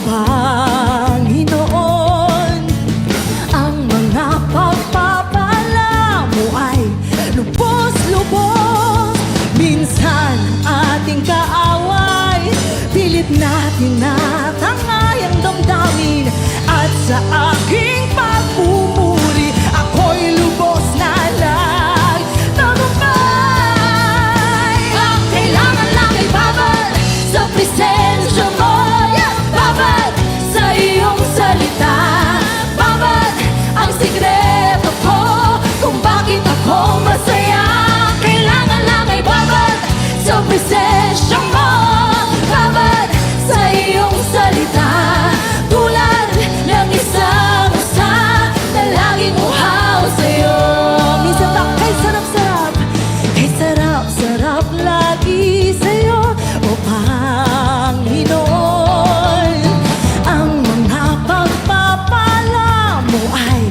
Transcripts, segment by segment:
Panginoon. Ang mga pagpapala mo ay lubos-lubos. Minsan ating kaaway, pilit natin natangay ang damdamin. At sa aking pagpupuri, ako'y lubos na nagtagumpay. Ang kailangan lang ay babad sa presensya mo, babad sa iyong salita, babad ang sikreto ko kung bakit ako masaya. Kailangan lang ay babad sa presensya mo, babad sa iyong salita, tulad ng isang usa na laging uhaw sa'yo. Minsan kay sarap-sarap, kay sarap-sarap lagi sa'yo, o Panginoon. Ang mga pagpapala mo ay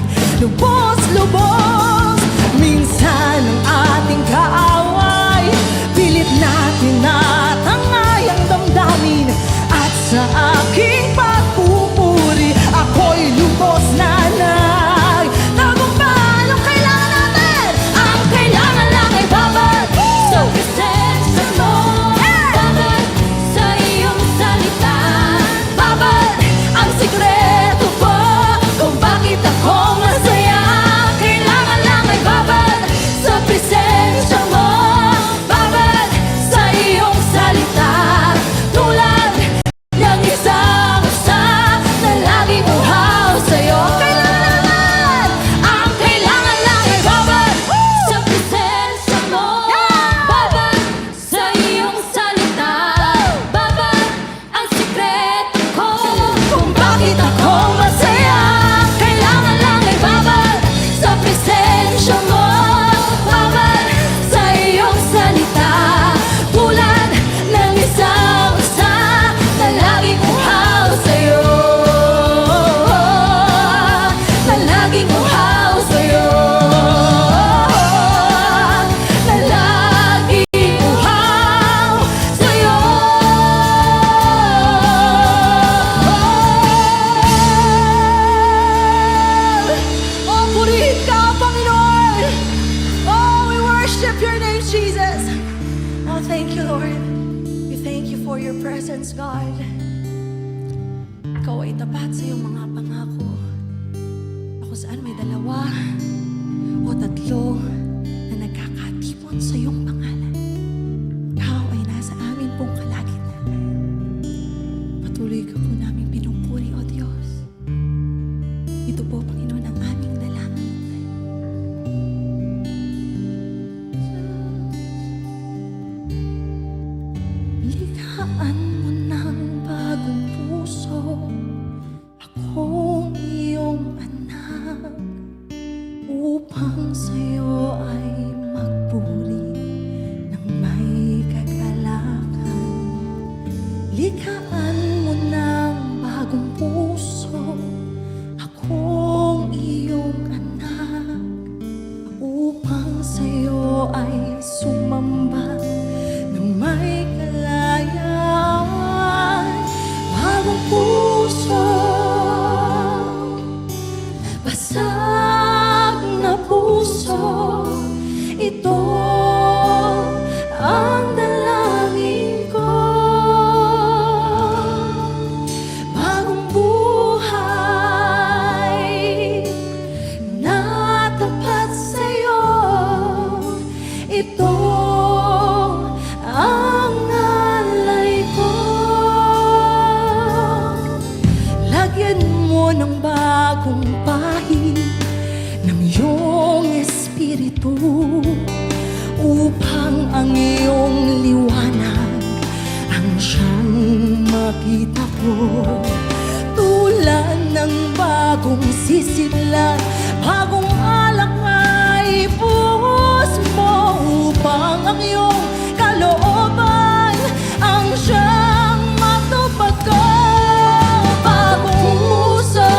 lubos-lubos. Minsan ang ating kaaway, pilit natin natangay ang damdamin. At sa aking pagpupuri, ako'y lubos na nagtagumpay. Ang kailangan natin, ang kailangan lang ay babad sa presensya mo, babad sa iyong salita, babad ang sikreto ko kung bakit ako masaya. Kailangan lang ay babad sa presensya mo, babad sa iyong salita, tulad ng isang usa na laging uhaw sa'yo. Kailangan naman, ang kailangan lang ay babad sa presensya mo, babad sa iyong salita, babad ang sikreto ko kung bakit ako masaya. Kailangan lang ay babad sa presensya mo, babad sa iyong salita, tulad ng isang usa na laging uhaw sa'yo, na laging uhaw sa'yo, na laging uhaw sa'yo. Oh, purihin ka, Panginoon. Oh, we worship your name, Jesus. Oh, thank you, Lord. We thank you for your presence, God. Ikaw ay tapat sa iyong mga pangako. Ako saan may dalawa o tatlo na nagkakatipon sa iyong pangalan, ikaw ay nasa amin pong kalagitnaan. Patuloy ka po namin pinupuri, O Diyos. Ito po, Panginoon, ang aming dalangin. Likhaan mo ng bagong puso, akong iyong anak, upang sa'yo ay magpuri ng may kagalakan. Likhaan mo ng bagong puso, akong iyong anak, upang sa'yo ay sumamba ng may kalayaan. Bagong puso, basag na puso, ito ang dalangin ko. Bagong buhay na tapat sa'yo, ito ang alay ko. Lagyan mo ng bagong pahid ng iyong espiritu, upang ang iyong liwanag ang siyang makita ko. Tulad ng bagong sisidlan, bagong alak ay buhos mo, upang ang iyong kalooban ang siyang matupad ko. Bagong puso,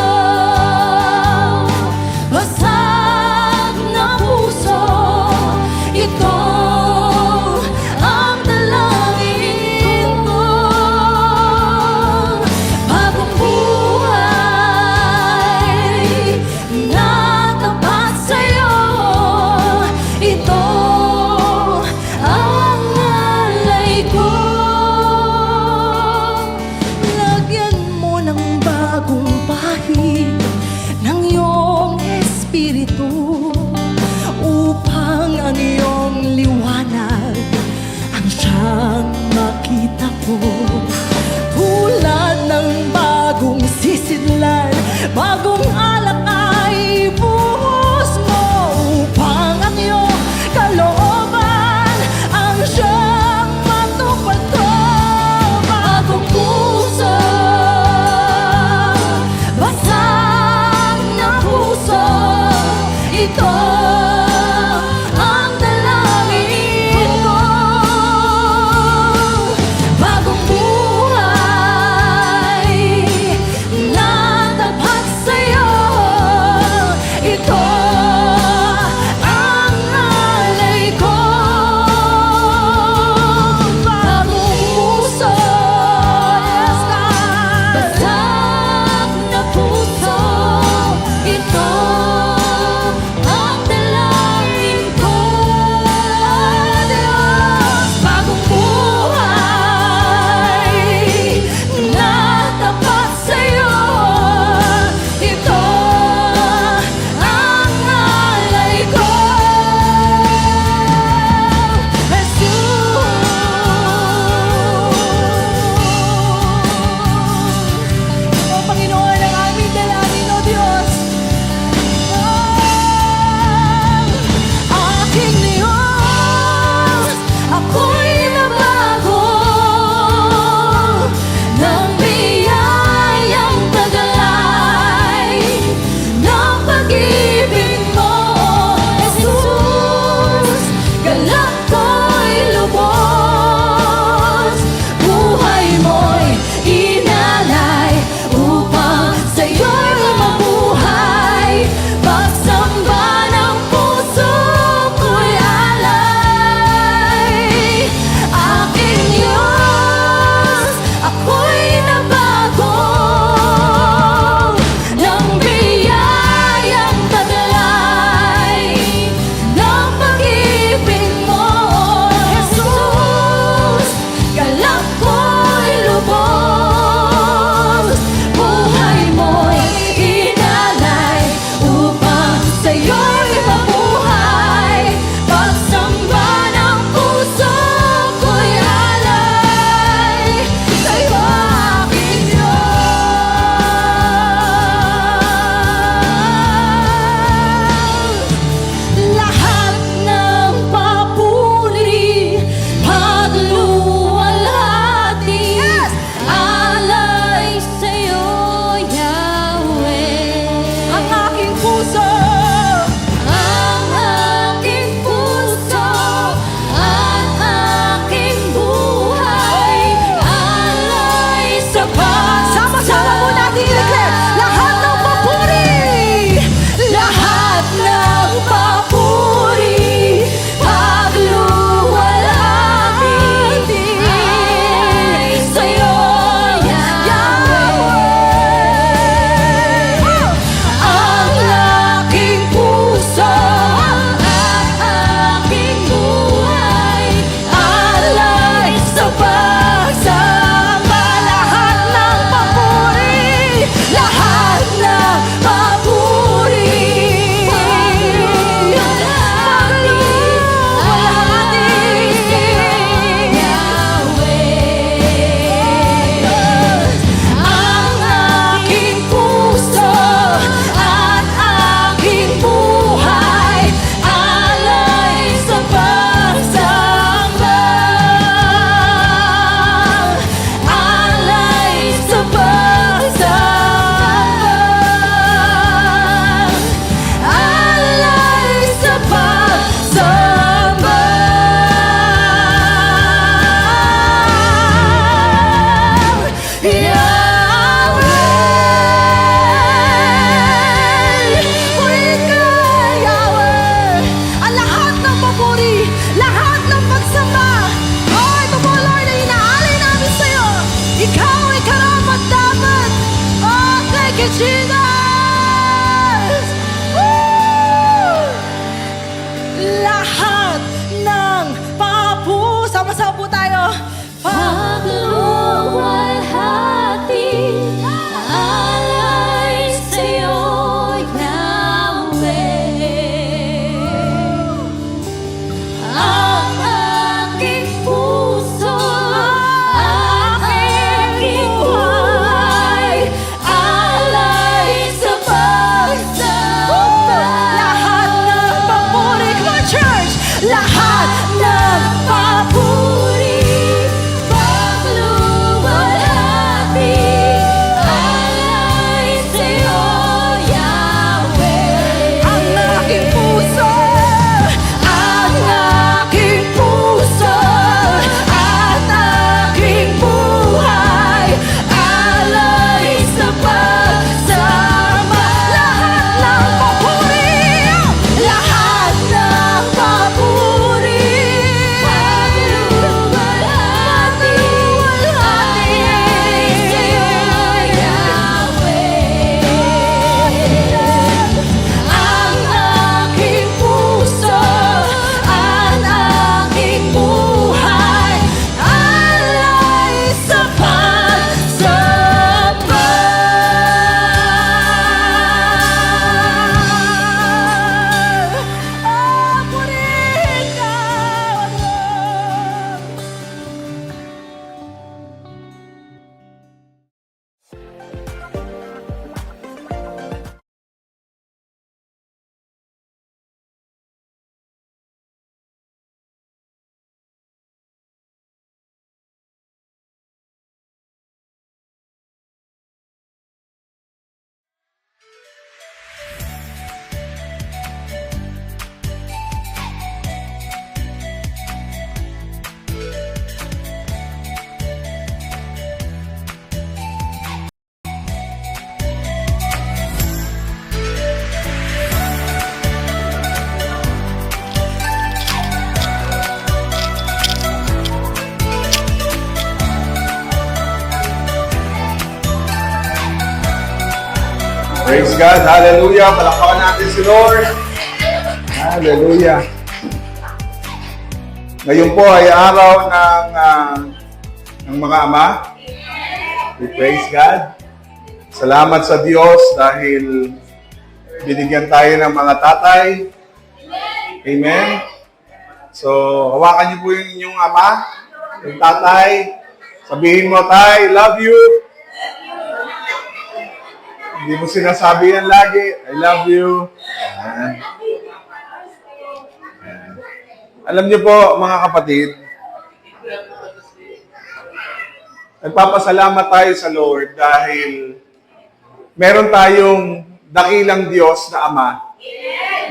basag na puso, ito ang dalangin ko. Bagong lahat ng papuri. Ang aking puso at aking buhay alay sa pagsamba. Alay sa pagsamba. Alay sa pagsamba. Yahweh, purihin ka, Yahweh. Ang lahat ng papuri, lahat ng pagsamba. Oh, ito po, Lord, na inaalay namin sa'yo. Ikaw ay karapat dapat. Oh, thank you, Jesus. Woo! Lahat ng papu. Sama-sama po tayo. Pagluwalhati, alay sa'yo, Yahweh. Ang aking puso, ang aking buhay, alay sa pagsamba. Lahat ng papuri, come on, church! Lahat ng papuri, pagluwalhati, alay sa'yo, Yahweh. Ang aking puso, ang aking puso, at aking buhay, alay sa pagsamba. Lahat ng papuri, lahat ng papuri, pagluwalhati, alay sa'yo, Yahweh. Ang aking puso, ang aking buhay, alay sa pagsamba. Ah, purihin ka, Lord. Praise God. Hallelujah. Palakpakan natin si Lord. Hallelujah. Ngayon po ay araw ng mga ama. We praise God. Salamat sa Diyos dahil binigyan tayo ng mga tatay. Amen. So, hawakan niyo po yung inyong ama, yung tatay. Sabihin mo, Tay, love you. Hindi mo sinasabi yan lagi. I love you. Ayan. Ayan. Alam niyo po, mga kapatid, nagpapasalamat tayo sa Lord dahil meron tayong dakilang Diyos na Ama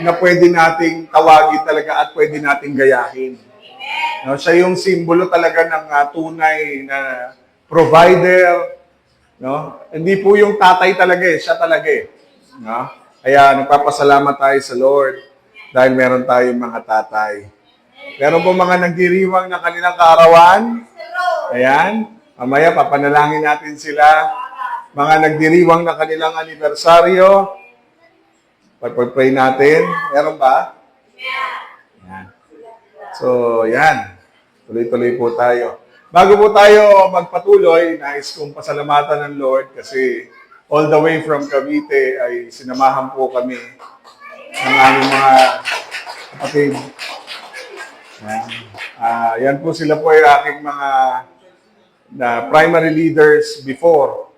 na pwede nating tawagin talaga at pwede nating gayahin. No, siya yung simbolo talaga ng tunay na provider. No? Hindi po yung tatay talaga siya talaga No? Kaya nagpapasalamat tayo sa Lord dahil meron tayong mga tatay. Meron po mga nagdiriwang na kanilang kaarawan. Ayan. Mamaya papanalangin natin sila. Mga nagdiriwang na kanilang anibersaryo. Pag-pray natin. Meron ba? Ayan. So, yan. Tuloy-tuloy po tayo. Bago po tayo magpatuloy, nais kong pasalamatan ng Lord kasi all the way from Cavite ay sinamahan po kami ng aming mga kapatid. Yan po sila po ay aking mga primary leaders before.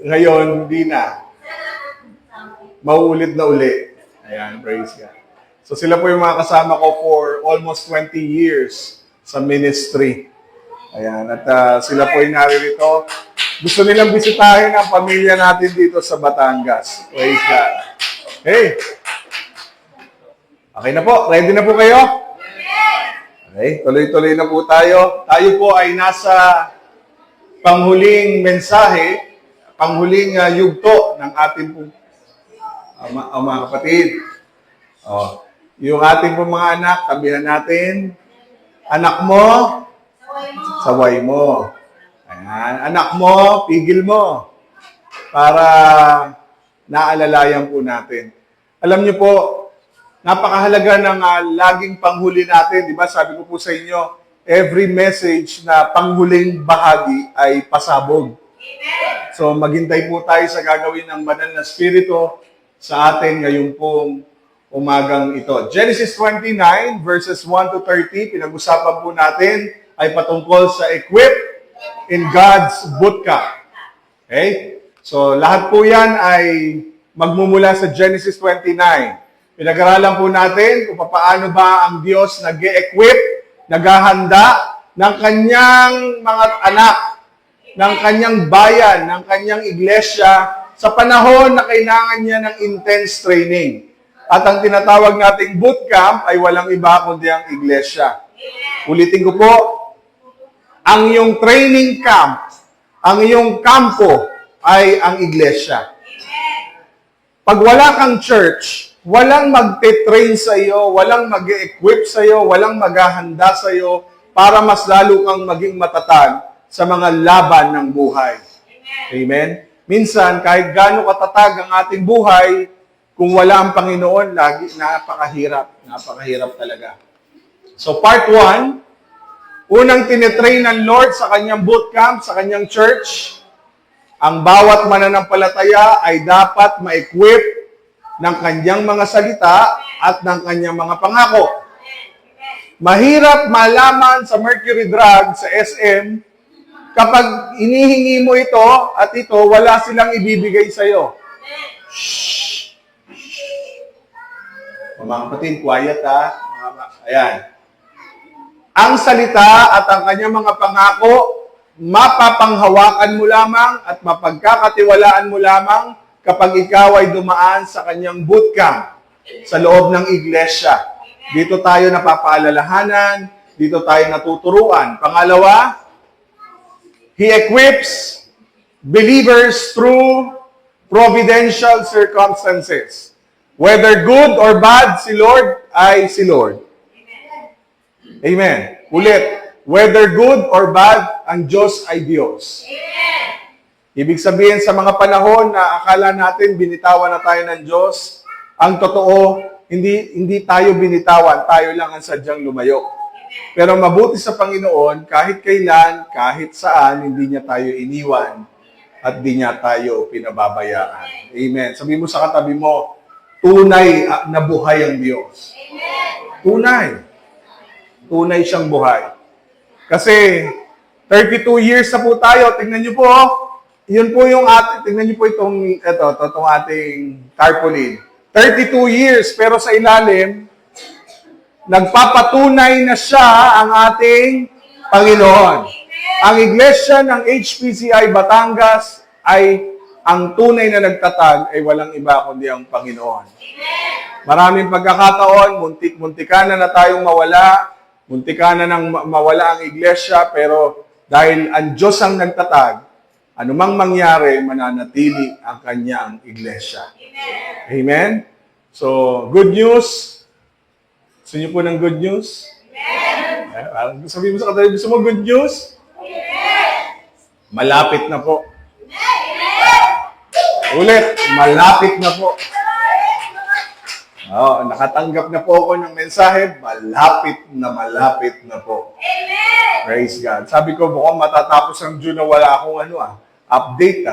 Ngayon, hindi na. Mauulit na uli. Ayan, praise God. So sila po yung mga kasama ko for almost 20 years sa ministry. Ayan, at sila po yung naririto. Gusto nilang bisitahin ang pamilya natin dito sa Batangas. Praise God. Hey! Okay na po. Ready na po kayo? Okay, tuloy-tuloy na po tayo. Tayo po ay nasa panghuling mensahe, panghuling yugto ng ating po mga kapatid. Yung ating po mga anak, tabihan natin. Anak mo, saway mo. Ayan. Anak mo, pigil mo. Para naalalayan po natin. Alam niyo po, napakahalaga ng laging panghuli natin. Di ba? Sabi ko po sa inyo, every message na panghuling bahagi ay pasabog. So maghintay po tayo sa gagawin ng banal na Espiritu sa atin ngayong pong umagang ito. Genesis 29 verses 1 to 30, pinag-usapan po natin ay patungkol sa equip in God's bootcamp. Okay? So lahat po yan ay magmumula sa Genesis 29. Pinag-aralan po natin kung paano ba ang Diyos nag-e-equip, naghahanda ng kanyang mga anak, ng kanyang bayan, ng kanyang iglesia sa panahon na kailangan niya ng intense training. At ang tinatawag nating bootcamp ay walang iba kundi ang iglesia. Ulitin ko po, ang iyong training camp, ang iyong kampo ay ang iglesia. Pag wala kang church, walang magte-train sa iyo, walang mag-equip sa iyo, walang maghahanda sa iyo para mas lalo kang maging matatag sa mga laban ng buhay. Amen? Minsan, kahit gaano katatag ang ating buhay, kung wala ang Panginoon, lagi napakahirap. Napakahirap talaga. So part 1, unang tinetrain ng Lord sa kanyang bootcamp, sa kanyang church, ang bawat mananampalataya ay dapat ma-equip ng kanyang mga salita at ng kanyang mga pangako. Mahirap malaman sa Mercury Drug, sa SM, kapag inihingi mo ito at ito, wala silang ibibigay sa iyo. Shhh! Mga kapatid, quiet ha. Ayan. Ang salita at ang kanyang mga pangako, mapapanghawakan mo lamang at mapagkakatiwalaan mo lamang kapag ikaw ay dumaan sa kanyang bootcamp sa loob ng iglesia. Dito tayo napapaalalahanan, dito tayo natuturuan. Pangalawa, He equips believers through providential circumstances. Whether good or bad, si Lord ay si Lord. Amen. Ulit, whether good or bad, ang Diyos ay Diyos. Amen. Ibig sabihin sa mga panahon na akala natin binitawan na tayo ng Diyos, ang totoo, hindi tayo binitawan, tayo lang ang sadyang lumayo. Pero mabuti sa Panginoon, kahit kailan, kahit saan, hindi niya tayo iniwan at di niya tayo pinababayaan. Amen. Sabi mo sa katabi mo, tunay na buhay ang Diyos. Tunay. Tunay siyang buhay. Kasi 32 years na po tayo. Tingnan niyo po, yun po yung tingnan niyo po itong ating tarpaulin. 32 years, pero sa ilalim, nagpapatunay na siya ang ating Panginoon. Ang iglesia ng HPCI Batangas ay ang tunay na nagtatag ay walang iba kundi ang Panginoon. Maraming pagkakataon, muntik-muntikan na tayong mawala, muntikan na nang mawala ang iglesia, pero dahil ang Diyos ang nagtatag, anumang mangyari, mananatili ang kanyang iglesia. Amen? So, good news. Gusto niyo po ng good news? Amen. Sabihin mo sa katabi, gusto mo good news? Amen. Malapit na po. Amen. Ulit, malapit na po. Nakatanggap na po ako ng mensahe, malapit na po. Amen! Praise God. Sabi ko, mukhang matatapos ang June na wala akong update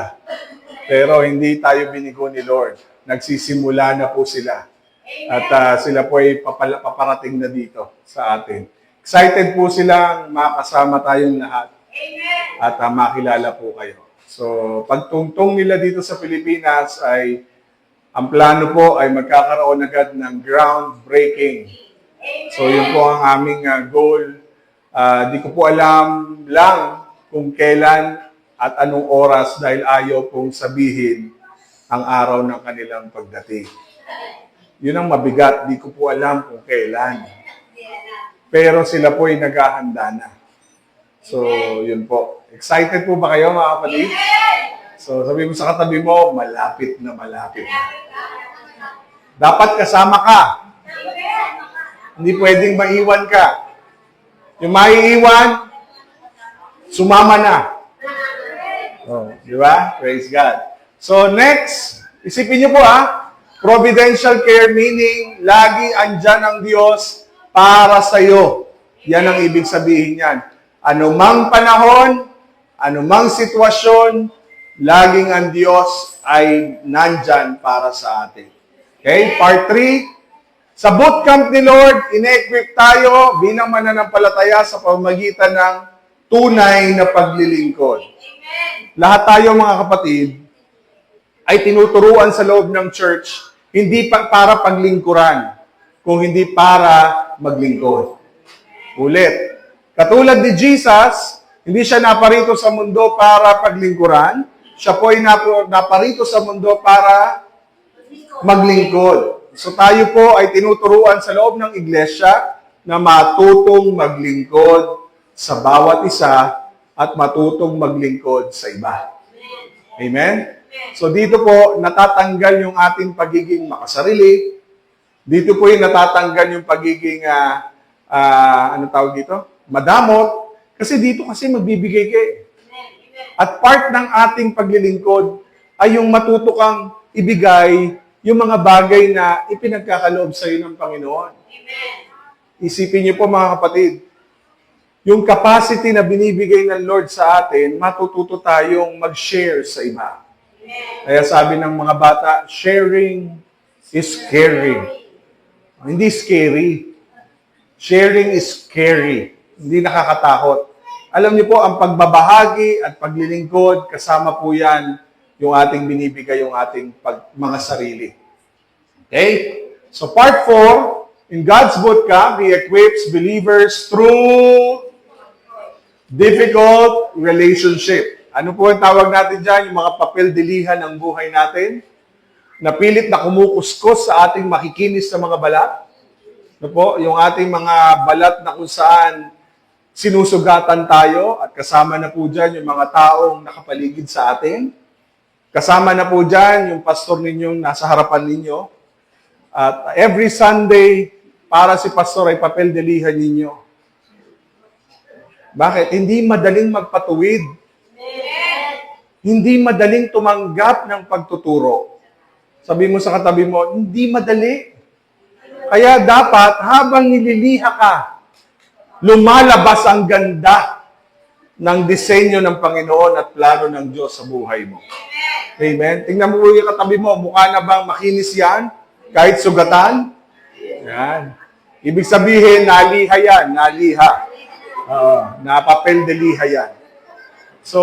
Pero hindi tayo binigo ni Lord. Nagsisimula na po sila. At sila po ay paparating na dito sa atin. Excited po silang makasama tayong lahat. Amen! At makilala po kayo. So, pagtungtong nila dito sa Pilipinas ay ang plano po ay magkakaroon agad ng groundbreaking. So, yun po ang aming goal. Di ko po alam lang kung kailan at anong oras dahil ayaw pong sabihin ang araw ng kanilang pagdating. Yun ang mabigat. Di ko po alam kung kailan. Pero sila po ay naghahanda na. So, yun po. Excited po ba kayo, mga kapatid? So, sabi mo sa katabi mo, malapit na. Dapat kasama ka. Hindi pwedeng maiwan ka. Yung maiiwan, sumama na. Di ba? Praise God. So, next, isipin niyo po providential care meaning, lagi andyan ang Diyos para sa iyo. Yan ang ibig sabihin yan. Anumang panahon, anumang sitwasyon, laging ang Diyos ay nandyan para sa atin. Okay? Part 3. Sa bootcamp ni Lord, ine-equip tayo bilang mananampalataya sa pamamagitan ng tunay na paglilingkod. Lahat tayo, mga kapatid, ay tinuturuan sa loob ng church, hindi para paglingkuran, kung hindi para maglingkod. Ulit. Katulad ni Jesus, hindi siya naparito sa mundo para paglingkuran, siya po ay naparito sa mundo para maglingkod. So tayo po ay tinuturuan sa loob ng iglesia na matutong maglingkod sa bawat isa at matutong maglingkod sa iba. Amen? So dito po natatanggal yung ating pagiging makasarili. Dito po yung natatanggal yung pagiging madamot. Kasi dito kasi magbibigay ka At part ng ating paglilingkod ay yung matuto kang ibigay yung mga bagay na ipinagkakaloob sa iyo ng Panginoon. Isipin niyo po, mga kapatid, yung capacity na binibigay ng Lord sa atin, matututo tayong mag-share sa iba. Kaya sabi ng mga bata, sharing is caring. Hindi scary. Sharing is scary. Hindi nakakatakot. Alam niyo po, ang pagbabahagi at paglilingkod, kasama po yan yung ating binibigay, yung ating mga sarili. Okay? So part 4, in God's bootcamp, He equips believers through difficult relationship. Ano po ang tawag natin dyan? Yung mga papel-dilihan ng buhay natin, na pilit na kumukuskus sa ating makikinis sa mga balat. Ano po? Yung ating mga balat na kung saan sinusugatan tayo at kasama na po dyan yung mga taong nakapaligid sa atin. Kasama na po dyan yung pastor ninyong nasa harapan ninyo. At every Sunday, para si pastor ay papel-dilihan ninyo. Bakit? Hindi madaling magpatuwid. Hindi madaling tumanggap ng pagtuturo. Sabi mo sa katabi mo, hindi madali. Kaya dapat, habang nililiha ka, lumalabas ang ganda ng disenyo ng Panginoon at plano ng Diyos sa buhay mo. Amen? Tingnan mo yung katabi mo, mukha na bang makinis yan? Kahit sugatan? Yan. Ibig sabihin, naliha yan, naliha. Napapel-deliha yan. So,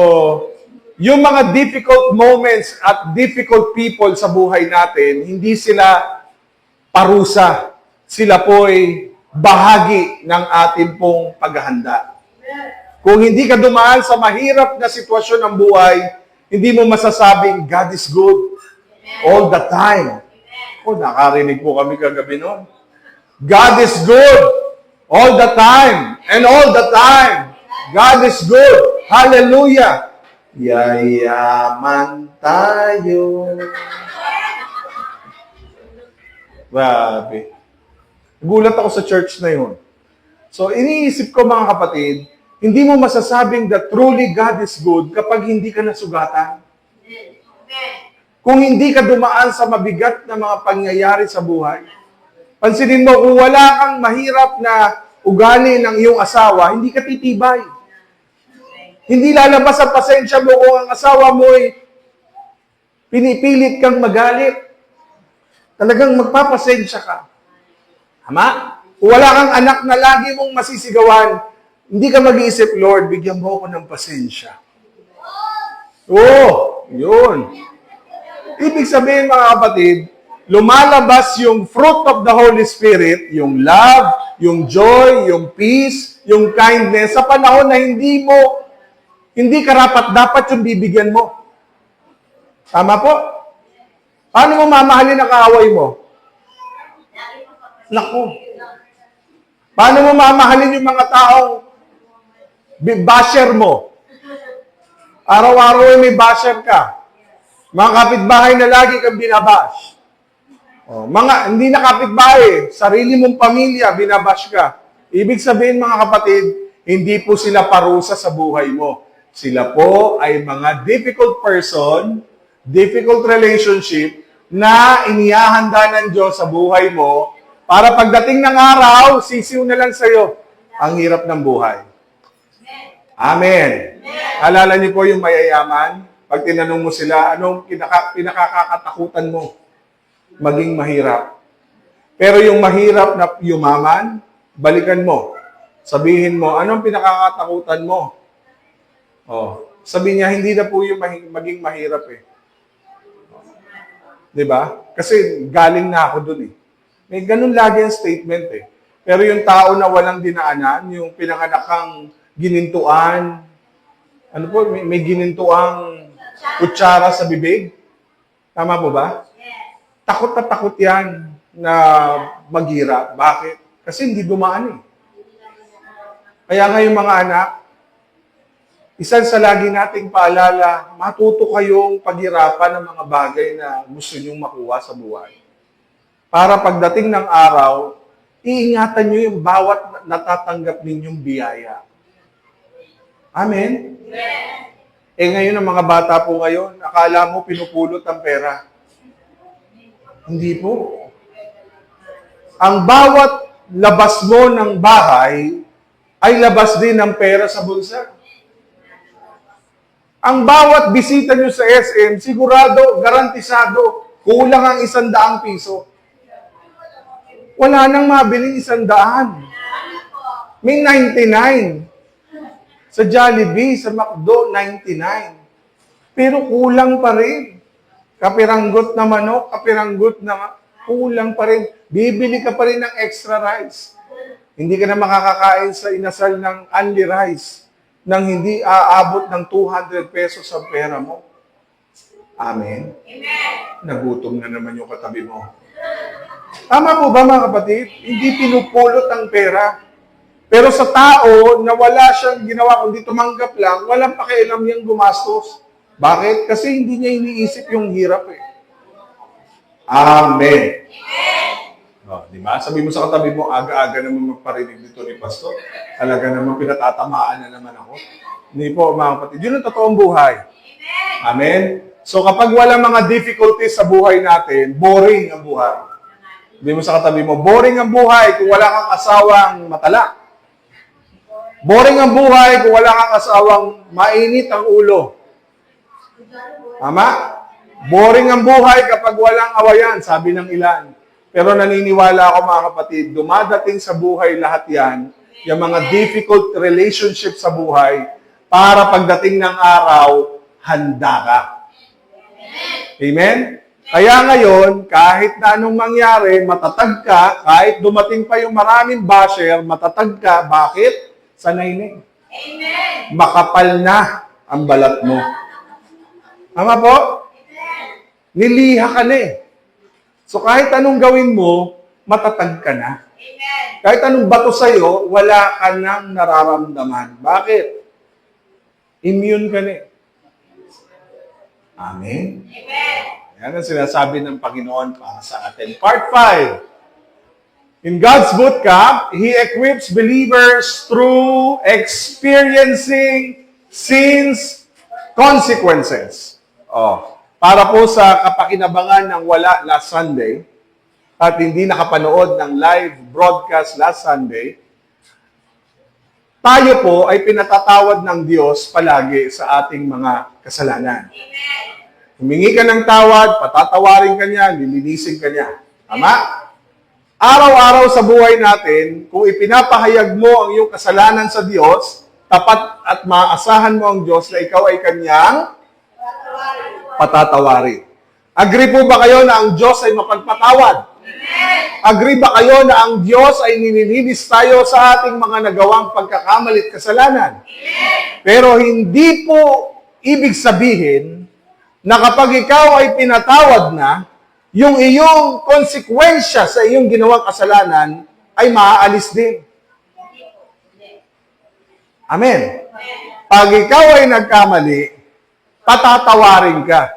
yung mga difficult moments at difficult people sa buhay natin, hindi sila parusa. Sila po'y bahagi ng ating pong paghahanda. Kung hindi ka dumaan sa mahirap na sitwasyon ng buhay, hindi mo masasabing God is good all the time. Nakarinig po kami kagabi noon. God is good all the time and all the time. God is good. Hallelujah. Yayaman tayo. Grabe. Nagulat ako sa church na yun. So, iniisip ko, mga kapatid, hindi mo masasabing that truly God is good kapag hindi ka nasugatan. Kung hindi ka dumaan sa mabigat na mga pangyayari sa buhay. Pansinin mo, kung wala kang mahirap na ugali ng iyong asawa, hindi ka titibay. Hindi lalabas ang pasensya mo kung ang asawa mo ay pinipilit kang magalit. Talagang magpapasensya ka. Tama? Kung wala kang anak na lagi mong masisigawan, hindi ka mag-iisip, Lord, bigyan mo ako ng pasensya. Oo, yun. Ibig sabihin, mga kapatid, lumalabas yung fruit of the Holy Spirit, yung love, yung joy, yung peace, yung kindness, sa panahon na hindi karapat-dapat yung bibigyan mo. Tama po? Paano mo mamahalin ang kaaway mo? Naku. Paano mo mamahalin yung mga taong basher mo? Araw-araw ay may basher ka. Mga kapitbahay na lagi kang binabash. Hindi na kapitbahay, sarili mong pamilya, binabash ka. Ibig sabihin, mga kapatid, hindi po sila parusa sa buhay mo. Sila po ay mga difficult person, difficult relationship na inihahanda ng Diyos sa buhay mo para pagdating ng araw, sisiw na lang sa'yo ang hirap ng buhay. Amen. Alala niyo po yung mayayaman? Pag tinanong mo sila, anong pinakakatakutan mo? Maging mahirap. Pero yung mahirap na yumaman, balikan mo. Sabihin mo, anong pinakakatakutan mo? Sabi niya, hindi na po yung maging mahirap eh. Diba? Kasi galing na ako dun eh. May ganun lagi ang statement eh. Pero yung tao na walang dinaanan, yung pinanganak kang ginintuan, may ginintuang kutsara sa bibig. Tama po ba? Takot na takot yan na maghirap. Bakit? Kasi hindi dumaan eh. Kaya ngayon mga anak, isa sa lagi nating paalala, matuto kayong paghirapan ng mga bagay na gusto nyong makuha sa buhay. Para pagdating ng araw, iingatan nyo yung bawat natatanggap ninyong biyaya. Amen? Ngayon ang mga bata po ngayon, akala mo pinupulot ang pera. Hindi po. Ang bawat labas mo ng bahay ay labas din ng pera sa bulsa. Ang bawat bisita nyo sa SM, sigurado, garantisado, kulang ang 100 piso. Wala nang mabiling 100. May 99. Sa Jollibee, sa McDo, 99. Pero kulang pa rin. Kapiranggot na manok, kapiranggot na kulang pa rin. Bibili ka pa rin ng extra rice. Hindi ka na makakakain sa inasal ng only rice nang hindi aabot ng 200 pesos ang pera mo. Amen? Amen. Nagutom na naman yung katabi mo. Tama po ba mga kapatid? Hindi pinupulot ang pera. Pero sa tao na wala siyang ginawa, kundi tumanggap lang, walang pakialam niyang gumastos. Bakit? Kasi hindi niya iniisip yung hirap eh. Amen. Di ba? Sabi mo sa katabi mo, aga-aga naman magparinig dito ni Pastor. Talaga naman pinatatamaan na naman ako. Hindi po, mga kapatid. Yun ang totoong buhay. Amen? So kapag wala mga difficulties sa buhay natin, boring ang buhay. Sabi mo sa katabi mo, boring ang buhay kung wala kang asawang matala. Boring ang buhay kung wala kang asawang mainit ang ulo. Tama? Boring ang buhay kapag walang awayan, sabi ng ilan. Pero naniniwala ako mga kapatid, dumadating sa buhay lahat yan, yung mga difficult relationships sa buhay, para pagdating ng araw, handa ka. Amen? Kaya ngayon, kahit na anong mangyari, matatag ka, kahit dumating pa yung maraming basher, matatag ka. Bakit? Sanay na eh. Amen. Makapal na ang balat mo. Tama po? Niliha ka na eh. So kahit anong gawin mo, matatag ka na. Amen. Kahit anong bato sa'yo, wala ka nang nararamdaman. Bakit? Immune ka na eh. Amen? Amen. Yan ang sinasabi ng Panginoon para sa atin. Part 5. In God's bootcamp, He equips believers through experiencing sin's consequences. Para po sa kapakinabangan ng wala last Sunday, at hindi nakapanood ng live broadcast last Sunday, tayo po ay pinatatawad ng Diyos palagi sa ating mga kasalanan. Humingi ka ng tawad, patatawarin ka niya, lilinisin ka niya. Tama? Araw-araw sa buhay natin, kung ipinapahayag mo ang iyong kasalanan sa Diyos, tapat at maaasahan mo ang Diyos na ikaw ay kanyang patatawarin. Agree po ba kayo na ang Diyos ay mapagpatawad? Agree ba kayo na ang Diyos ay nililinis tayo sa ating mga nagawang pagkakamali at kasalanan? Pero hindi po ibig sabihin na kapag ikaw ay pinatawad na, yung iyong konsekwensya sa iyong ginawang kasalanan ay maaalis din. Amen. Pag ikaw ay nagkamali, patatawarin ka.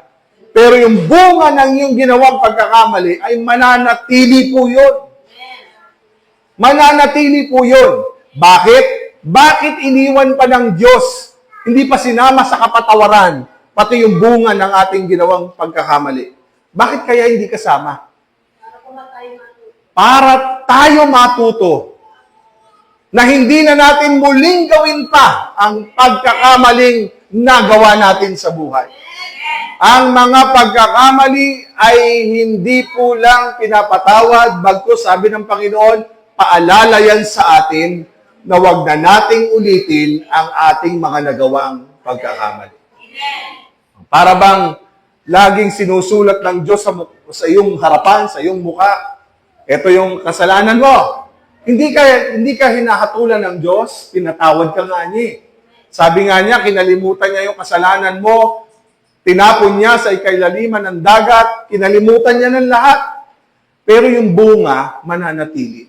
Pero yung bunga ng iyong ginawang pagkakamali ay mananatili po yun. Mananatili po yun. Bakit? Bakit iniwan pa ng Diyos? Hindi pa sinama sa kapatawaran, pati yung bunga ng ating ginawang pagkakamali. Bakit kaya hindi kasama? Para tayo matuto na hindi na natin muling gawin pa ang pagkakamaling nagawa natin sa buhay. Ang mga pagkakamali ay hindi po lang pinapatawad, bagkus sabi ng Panginoon, paalala yan sa atin na wag na nating ulitin ang ating mga nagawang pagkakamali. Para bang laging sinusulat ng Diyos sa iyong harapan, sa iyong mukha, ito yung kasalanan mo. Hindi ka hinahatulan ng Diyos, pinatawad ka nga niya. Sabi nga niya, kinalimutan niya yung kasalanan mo, tinapon niya sa ikailaliman ng dagat, kinalimutan niya ng lahat. Pero yung bunga, mananatili.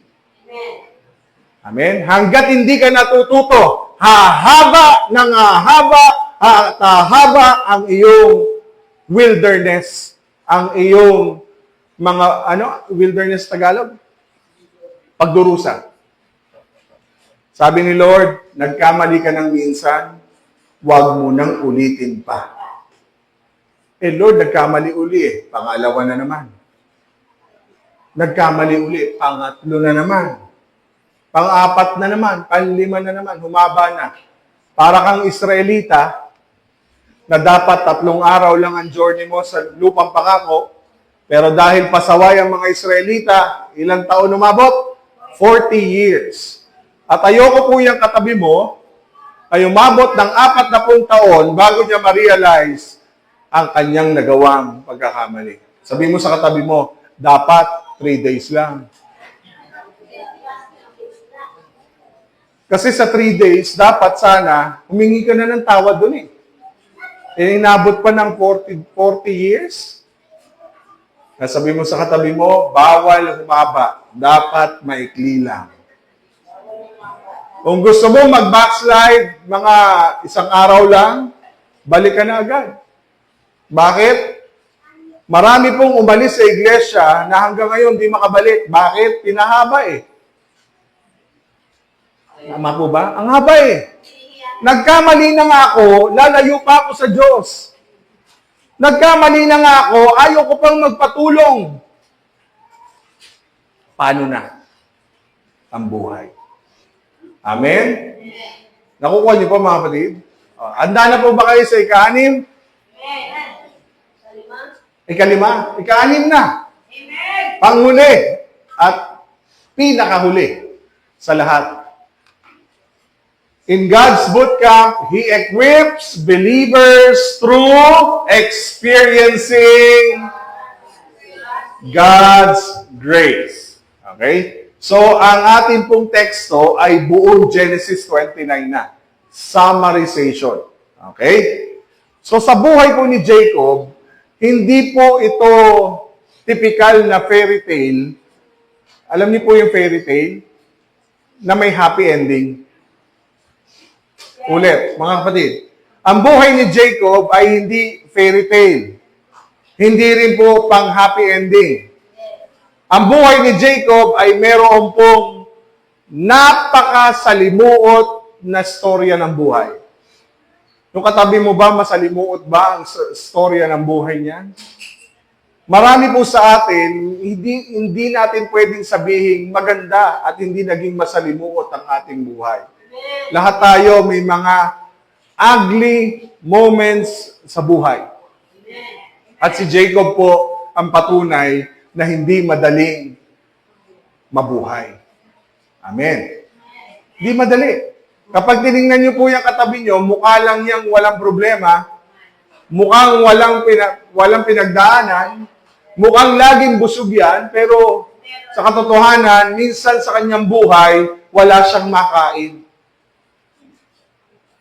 Amen? Hanggat hindi ka natututo, hahaba ng hahaba ang iyong wilderness, ang iyong mga, wilderness Tagalog? Pagdurusa. Sabi ni Lord, nagkamali ka ng minsan, huwag mo nang ulitin pa. Lord, nagkamali uli pangalawa na naman. Nagkamali uli, pangatlo na naman. Pang-apat na naman, panlima na naman, humaba na. Para kang Israelita, na dapat 3 araw lang ang journey mo sa lupang pangako, pero dahil pasaway ang mga Israelita, ilang taon umabot? 40 years. At ayoko po yung katabi mo, ay umabot ng 40 taon bago niya ma-realize ang kanyang nagawang pagkakamali. Sabi mo sa katabi mo, dapat 3 days lang. Kasi sa 3 days, dapat sana, humingi ka na ng tawad dun eh. Inabot pa ng 40 years. Sabi mo sa katabi mo, bawal humaba. Dapat maikli lang. Kung gusto mo mag-backslide, mga 1 araw lang, balik ka na agad. Bakit? Marami pong umalis sa iglesia na hanggang ngayon di makabalik. Bakit? Pinahaba eh. Tama po ba? Ang haba eh. Nagkamali na nga ako, lalayo pa ako sa Diyos. Nagkamali na nga ako, ayaw ko pang magpatulong. Paano na ang buhay? Amen? Nakukuha niyo po mga kapatid? Handa na po ba kayo sa ika-6? Ika-5? Ika-6 na. Panghuli at pinakahuli sa lahat. In God's bootcamp, He equips believers through experiencing God's grace. Okay? So, ang ating pong teksto ay buong Genesis 29 na. Summarization. Okay? So, sa buhay po ni Jacob, hindi po ito typical na fairy tale. Alam niyo po yung fairy tale? Na may happy ending. Ulit, mga kapatid. Ang buhay ni Jacob ay hindi fairy tale. Hindi rin po pang happy ending. Ang buhay ni Jacob ay meron pong napakasalimuot na storya ng buhay. Yung katabi mo ba, masalimuot ba ang storya ng buhay niya? Marami po sa atin, hindi natin pwedeng sabihin maganda at hindi naging masalimuot ang ating buhay. Lahat tayo may mga ugly moments sa buhay. At si Jacob po ang patunay na hindi madaling mabuhay. Amen. Hindi madali. Kapag tinignan niyo po yung katabi niyo, mukha lang yang walang problema, mukhang walang pinagdaanan, mukhang laging busog yan, pero sa katotohanan, minsan sa kanyang buhay, wala siyang makain.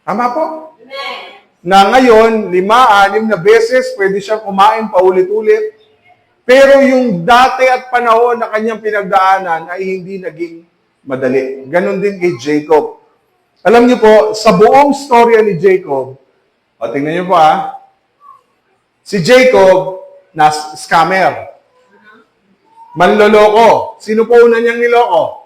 Tama po? Na ngayon, 5-6 na beses, pwede siyang kumain paulit-ulit. Pero yung dati at panahon na kanyang pinagdaanan ay hindi naging madali. Ganon din kay Jacob. Alam niyo po, sa buong storya ni Jacob, tingnan niyo po si Jacob na scammer. Manloloko. Sino po una niyang niloko?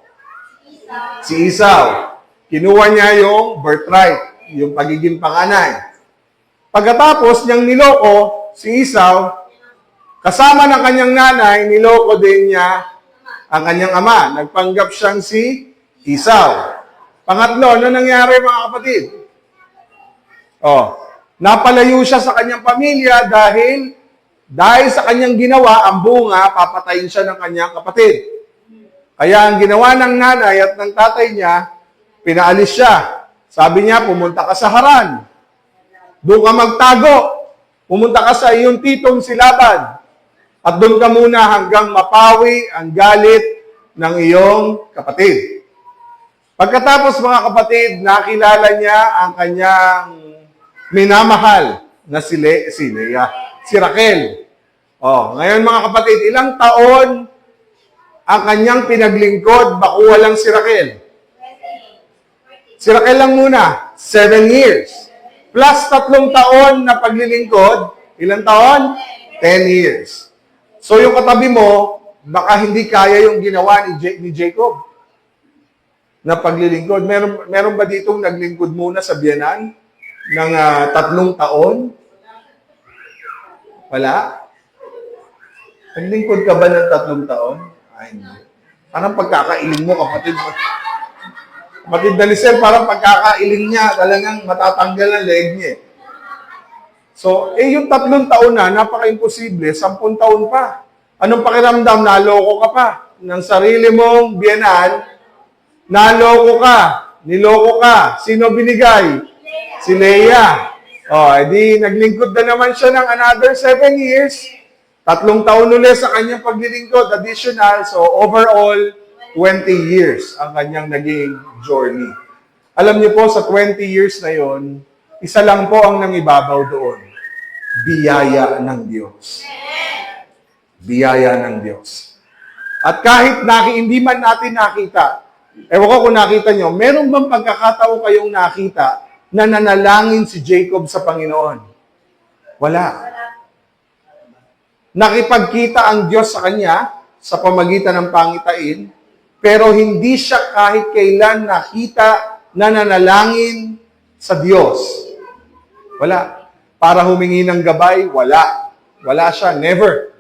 Si Esau. Kinuha niya yung birthright, yung pagiging panganay. Pagkatapos niyang niloko si Esau, kasama ng kanyang nanay, niloko din niya ang kanyang ama. Nagpanggap siyang si Esau. Pangatlo, ano nangyari mga kapatid? Napalayo siya sa kanyang pamilya dahil sa kanyang ginawa, ang bunga, papatayin siya ng kanyang kapatid. Kaya ang ginawa ng nanay at ng tatay niya, pinaalis siya. Sabi niya, pumunta ka sa Haran. Doon ka magtago. Pumunta ka sa iyong titong si Laban. At doon ka muna hanggang mapawi ang galit ng iyong kapatid. Pagkatapos mga kapatid, nakilala niya ang kanyang minamahal na si Raquel. Ngayon mga kapatid, ilang taon ang kanyang pinaglingkod bago walang si Raquel? Si Raquel lang muna, 7 years. Plus 3 taon na paglilingkod, ilang taon? 10 years. So yung katabi mo, baka hindi kaya yung ginawa ni Jacob na paglilingkod. Meron ba ditong naglingkod muna sa biyenan ng 3 taon? Wala? Naglingkod ka ba ng 3 taon? Ay, hindi. Parang pagkakailing mo, kapatid mo. Kapatid na Lisel, parang pagkakailing niya, talagang matatanggal ang leg niya. So, yung 3 taon na, napaka-imposible, 10 taon pa. Anong pakiramdam? Naloko ka pa ng sarili mong biyenan. Naloko ka, niloko ka. Sino binigay? Si Leah. Edi naglingkod na naman siya ng another 7 years. 3 taon ulit sa kanyang paglilingkod, additional. So overall, 20 years ang kanyang naging journey. Alam niyo po, sa 20 years na yon, isa lang po ang nangibabaw doon. Biyaya ng Diyos. Biyaya ng Diyos. At kahit hindi man natin nakita, ewan ko kung nakita nyo, meron bang pagkakataon kayong nakita na nanalangin si Jacob sa Panginoon? Wala. Nakipagkita ang Diyos sa kanya sa pamagitan ng pangitain, pero hindi siya kahit kailan nakita na nanalangin sa Diyos. Wala. Para humingi ng gabay, wala. Wala siya, never.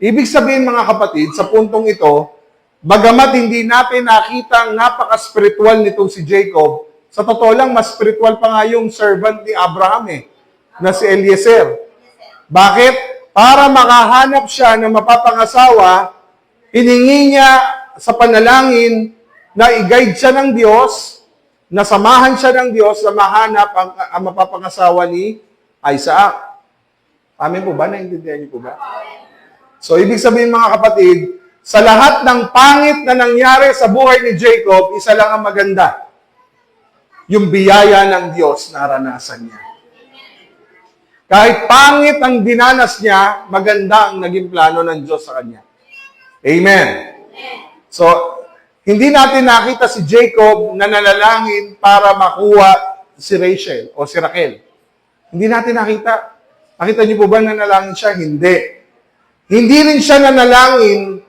Ibig sabihin mga kapatid, sa puntong ito, bagamat hindi natin nakita ang napaka-spiritual nitong si Jacob, sa totoo lang, mas spiritual pa nga yung servant ni Abraham na si Eliezer. Bakit? Para makahanap siya ng mapapangasawa, hiningi niya sa panalangin na i-guide siya ng Diyos, na samahan siya ng Diyos na mahanap ang mapapangasawa ni Isaac. Amen po ba? Naintindihan niyo po ba? So, ibig sabihin mga kapatid, sa lahat ng pangit na nangyari sa buhay ni Jacob, isa lang ang maganda. Yung biyaya ng Diyos na naranasan niya. Kahit pangit ang dinanas niya, maganda ang naging plano ng Diyos sa kanya. Amen. So, hindi natin nakita si Jacob na nanalangin para makuha si Rachel o si Raquel. Hindi natin nakita. Nakita niyo po ba nanalangin siya? Hindi. Hindi rin siya nanalangin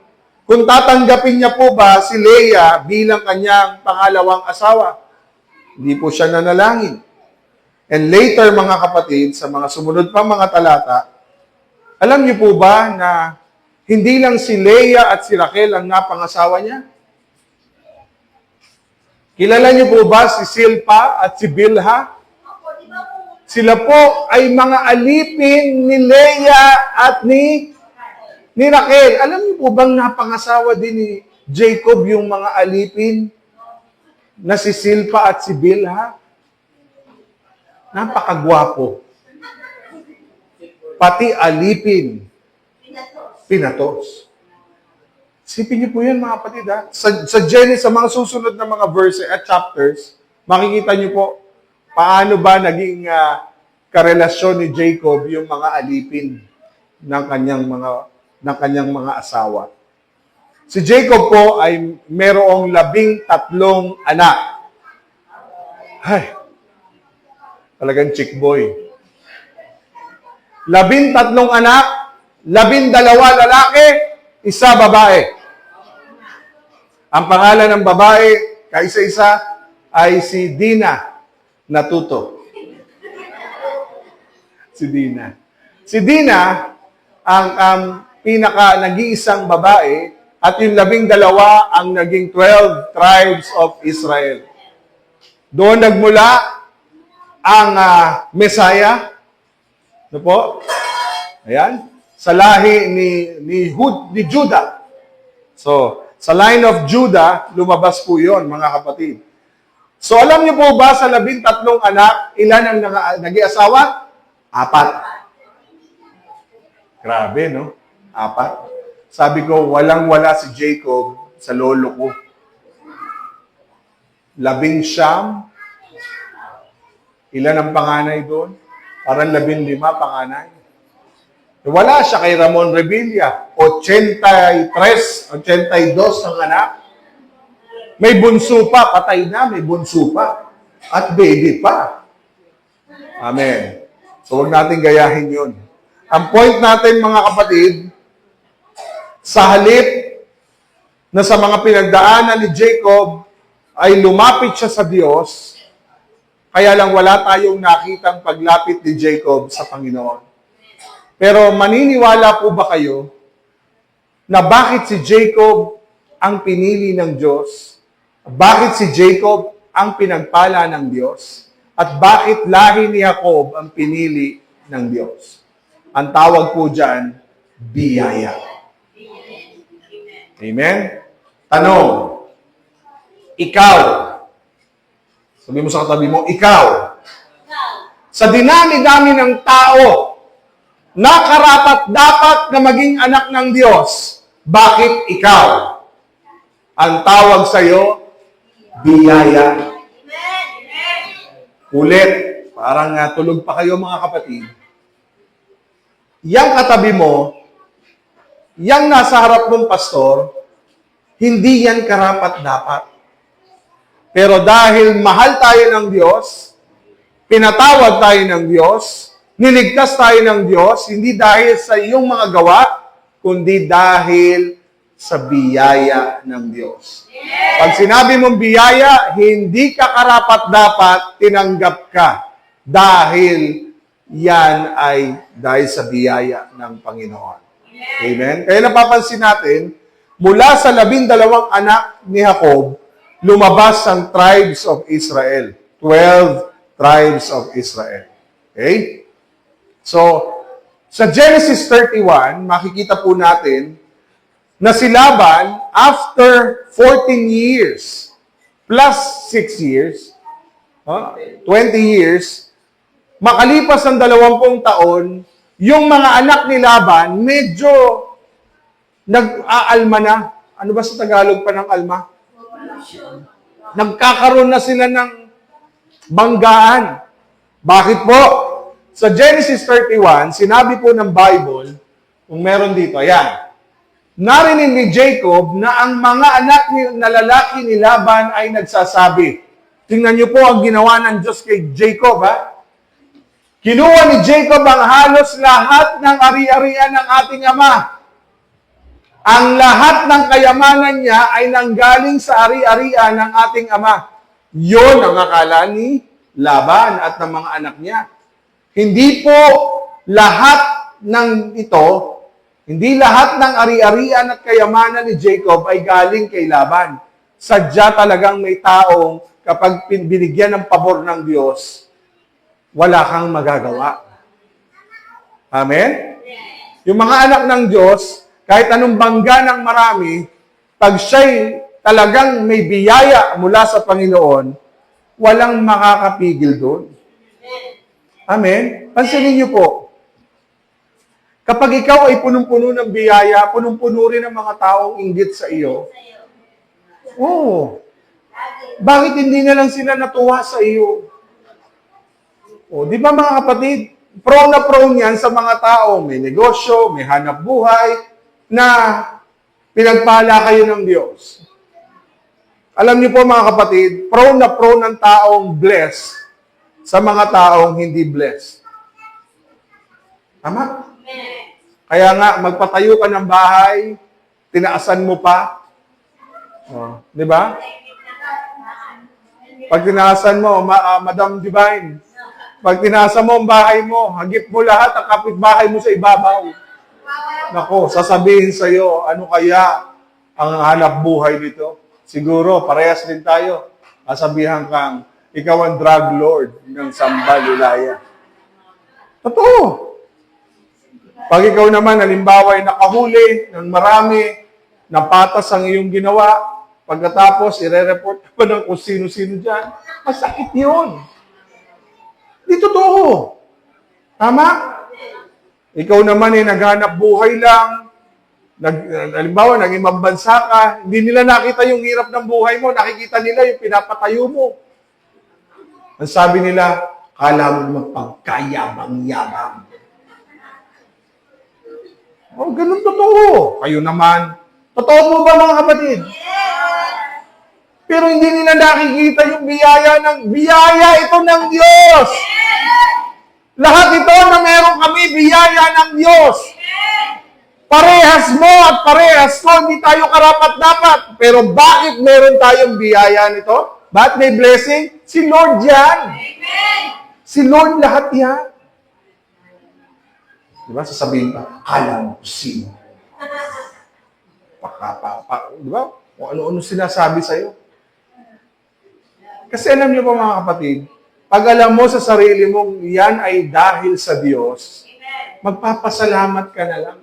kung tatanggapin niya po ba si Leah bilang kanyang pangalawang asawa. Hindi po siya nanalangin. And later, mga kapatid, sa mga sumunod pang mga talata, alam niyo po ba na hindi lang si Leah at si Raquel ang napangasawa niya. Kilala niyo po ba si Silpa at si Bilha? Sila po ay mga alipin ni Leah at ni Raquel. Alam niyo po bang napangasawa din ni Jacob yung mga alipin na si Silpa at si Bilha? Napakagwapo. Pati alipin. Pinatos. Sipin niyo po yan, mga kapatid, ha? Sa Genesis, sa mga susunod na mga verses at chapters, makikita niyo po paano ba naging karelasyon ni Jacob yung mga alipin ng kanyang mga asawa. Si Jacob po ay merong 13 anak. Ay, talagang chick boy. 13 anak, 12 lalaki, 1 babae. Ang pangalan ng babae, kaisa-isa, ay si Dina Natuto. Si Dina. Si Dina, ang nag-iisang babae, at yung 12 ang naging 12 tribes of Israel. Doon nagmula ang Messiah. Ano po? Ayan. Sa lahi ni Judah. So, sa line of Judah, lumabas po yon, mga kapatid. So, alam niyo po ba sa 13 anak, ilan ang nag-iasawa? 4. Grabe, no? 4. Sabi ko, walang-wala si Jacob sa lolo ko. 11. Ilan ang panganay doon? Parang 15 panganay. Wala siya kay Ramon Revilla. 83, 82 ang anak. May bunso pa, patay na, may bunso pa. At baby pa. Amen. So, huwag natin gayahin yun. Ang point natin, mga kapatid, sa halip na sa mga pinagdaanan ni Jacob ay lumapit siya sa Diyos, kaya lang wala tayong nakitang paglapit ni Jacob sa Panginoon. Pero maniniwala po ba kayo na bakit si Jacob ang pinili ng Diyos? Bakit si Jacob ang pinagpala ng Diyos? At bakit lahi ni Jacob ang pinili ng Diyos? Ang tawag po dyan, biyaya. Amen? Tanong, ikaw, sabi mo sa katabi mo, ikaw, sa dinami-dami ng tao, na karapat-dapat na maging anak ng Diyos, bakit ikaw? Ang tawag sa iyo, biyaya. Ulit, parang tulog pa kayo, mga kapatid. Yang katabi mo, yang nasa harap mong pastor, hindi yan karapat-dapat. Pero dahil mahal tayo ng Diyos, pinatawad tayo ng Diyos, niligtas tayo ng Diyos, hindi dahil sa iyong mga gawa, kundi dahil sa biyaya ng Diyos. Pag sinabi mong biyaya, hindi ka karapat-dapat, tinanggap ka. Dahil yan ay dahil sa biyaya ng Panginoon. Amen? Kaya napapansin natin, mula sa 12 anak ni Jacob, lumabas ang tribes of Israel. 12 tribes of Israel. Okay? So, sa Genesis 31, makikita po natin na si Laban, after 14 years, plus 6 years, 20 years, makalipas ang 20 taon, yung mga anak ni Laban, medyo nag-aalma na. Ano ba sa Tagalog pa ng alma? Nagkakaroon na sila ng banggaan. Bakit po? Sa Genesis 31, sinabi po ng Bible, kung meron dito, ayan, narinig ni Jacob na ang mga anak na lalaki ni Laban ay nagsasabi. Tingnan niyo po ang ginawa ng Diyos kay Jacob, ha? Kinuha ni Jacob ang halos lahat ng ari-arian ng ating ama. Ang lahat ng kayamanan niya ay nanggaling sa ari-arian ng ating ama. Yun ang akala ni Laban at ng mga anak niya. Hindi po lahat ng ito, Hindi lahat ng ari-arian at kayamanan ni Jacob ay galing kay Laban. Sadya talagang may taong kapag binigyan ng pabor ng Diyos, wala kang magagawa. Amen? Yung mga anak ng Diyos, kahit anong bangga ng marami, pag siya'y talagang may biyaya mula sa Panginoon, walang makakapigil doon. Amen? Pansinin niyo po, kapag ikaw ay punong-puno ng biyaya, punong-puno rin ng mga taong inggit sa iyo. Oo. Bakit hindi na lang sila natuwa sa iyo? O, di ba mga kapatid, prone na prone yan sa mga tao, may negosyo, may hanap buhay, na pinagpala kayo ng Diyos. Alam niyo po mga kapatid, prone na prone ang taong blessed sa mga taong hindi blessed. Tama? Kaya nga, magpatayo ka ng bahay, tinaasan mo pa. Oh, di ba? Pag tinaasan mo, Madam Divine, pag tinaasan mo ang bahay mo, hagip mo lahat ang kapitbahay mo sa ibabaw. Nako, sasabihin sa iyo, ano kaya ang hanap buhay nito? Siguro, parehas din tayo. Sasabihan kang, ikaw ang drug lord ng Sambal, Ilaya. Totoo. Pag ikaw naman, halimbawa, ay nakahuli ng marami, napatas ang iyong ginawa, pagkatapos, ire-report ka pa ng kung sino-sino dyan, masakit yun. Di totoo. Tama? Ikaw naman ay naghanap buhay lang, halimbawa, naging mambansa ka, hindi nila nakita yung hirap ng buhay mo, nakikita nila yung pinapatayo mo. Ang sabi nila, kala mo magpagkayabang-yabang. Oh, ganun totoo. Kayo naman. Totoo mo ba mga kapatid? Pero hindi nila nakikita yung biyaya ito ng Diyos. Lahat ito na meron kami, biyaya ng Diyos. Parehas mo at parehas ko, hindi tayo karapat-dapat. Pero bakit meron tayong biyaya nito? Bakit may blessing? Si Lord yan. Si Lord lahat yan. Diba? Sasabihin pa, kala mo sino. Diba? Kung ano-ano sinasabi sa'yo. Kasi alam niyo po mga kapatid, pag alam mo sa sarili mong yan ay dahil sa Diyos, magpapasalamat ka na lang.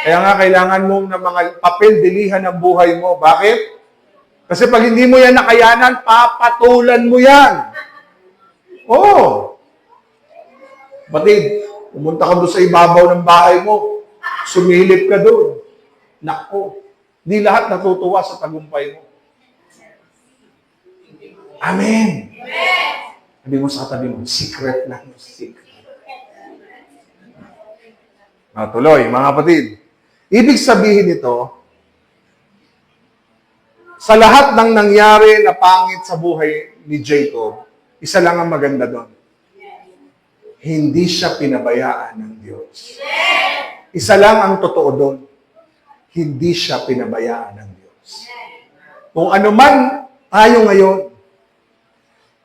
Kaya nga kailangan mong ng mga papel dilihan ng buhay mo. Bakit? Kasi pag hindi mo yan nakayanan, papatulan mo yan. Oo. Batid, pumunta ka doon sa ibabaw ng bahay mo, sumilip ka doon. Nako, di lahat natutuwa sa tagumpay mo. Amen. Sabi mo sa katabi mo, secret lang. Secret. Tuloy, mga kapatid. Ibig sabihin nito, sa lahat ng nangyari na pangit sa buhay ni Jacob, isa lang ang maganda doon. Hindi siya pinabayaan ng Diyos. Isa lang ang totoo doon. Hindi siya pinabayaan ng Diyos. Kung ano man tayo ngayon,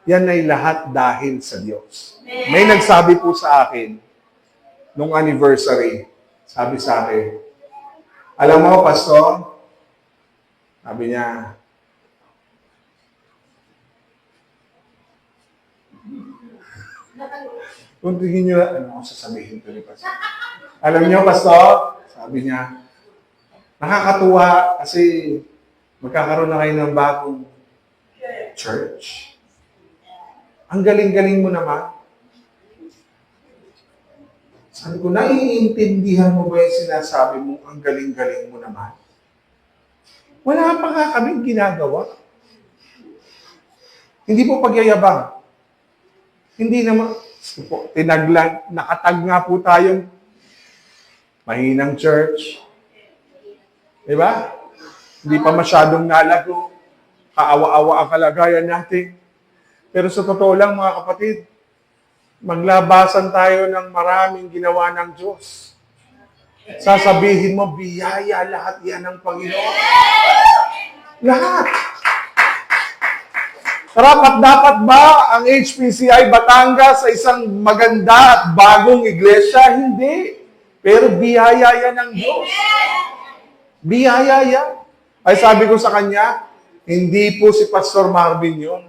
yan ay lahat dahil sa Diyos. May nagsabi po sa akin, nung anniversary, sabi sa akin, alam mo, Pastor, sabi niya, kung tingin nyo, ano ako sasabihin ko ni Pastor? Alam niyo, Pastor, sabi niya, nakakatuwa kasi magkakaroon na kayo ng bagong church. Ang galing-galing mo naman. Sabi ko, naiintindihan mo ba yung sinasabi mo, ang galing-galing mo naman? Wala pa nga kaming ginagawa. Hindi po pagyayabang. Hindi naman, tinaglan, nakatag nga po tayong mahinang church. Diba? Hindi pa masyadong nalago. Kaawa-awa ang kalagayan natin. Pero sa totoo lang mga kapatid, maglabasan tayo ng maraming ginawa ng Diyos. Sasabihin mo, biyaya lahat yan ng Panginoon. Lahat. Karapat dapat ba ang HPCI Batangas sa isang maganda at bagong iglesia? Hindi. Pero biyaya yan ng Diyos. Biyaya yan. Ay sabi ko sa kanya, hindi po si Pastor Marvin yun.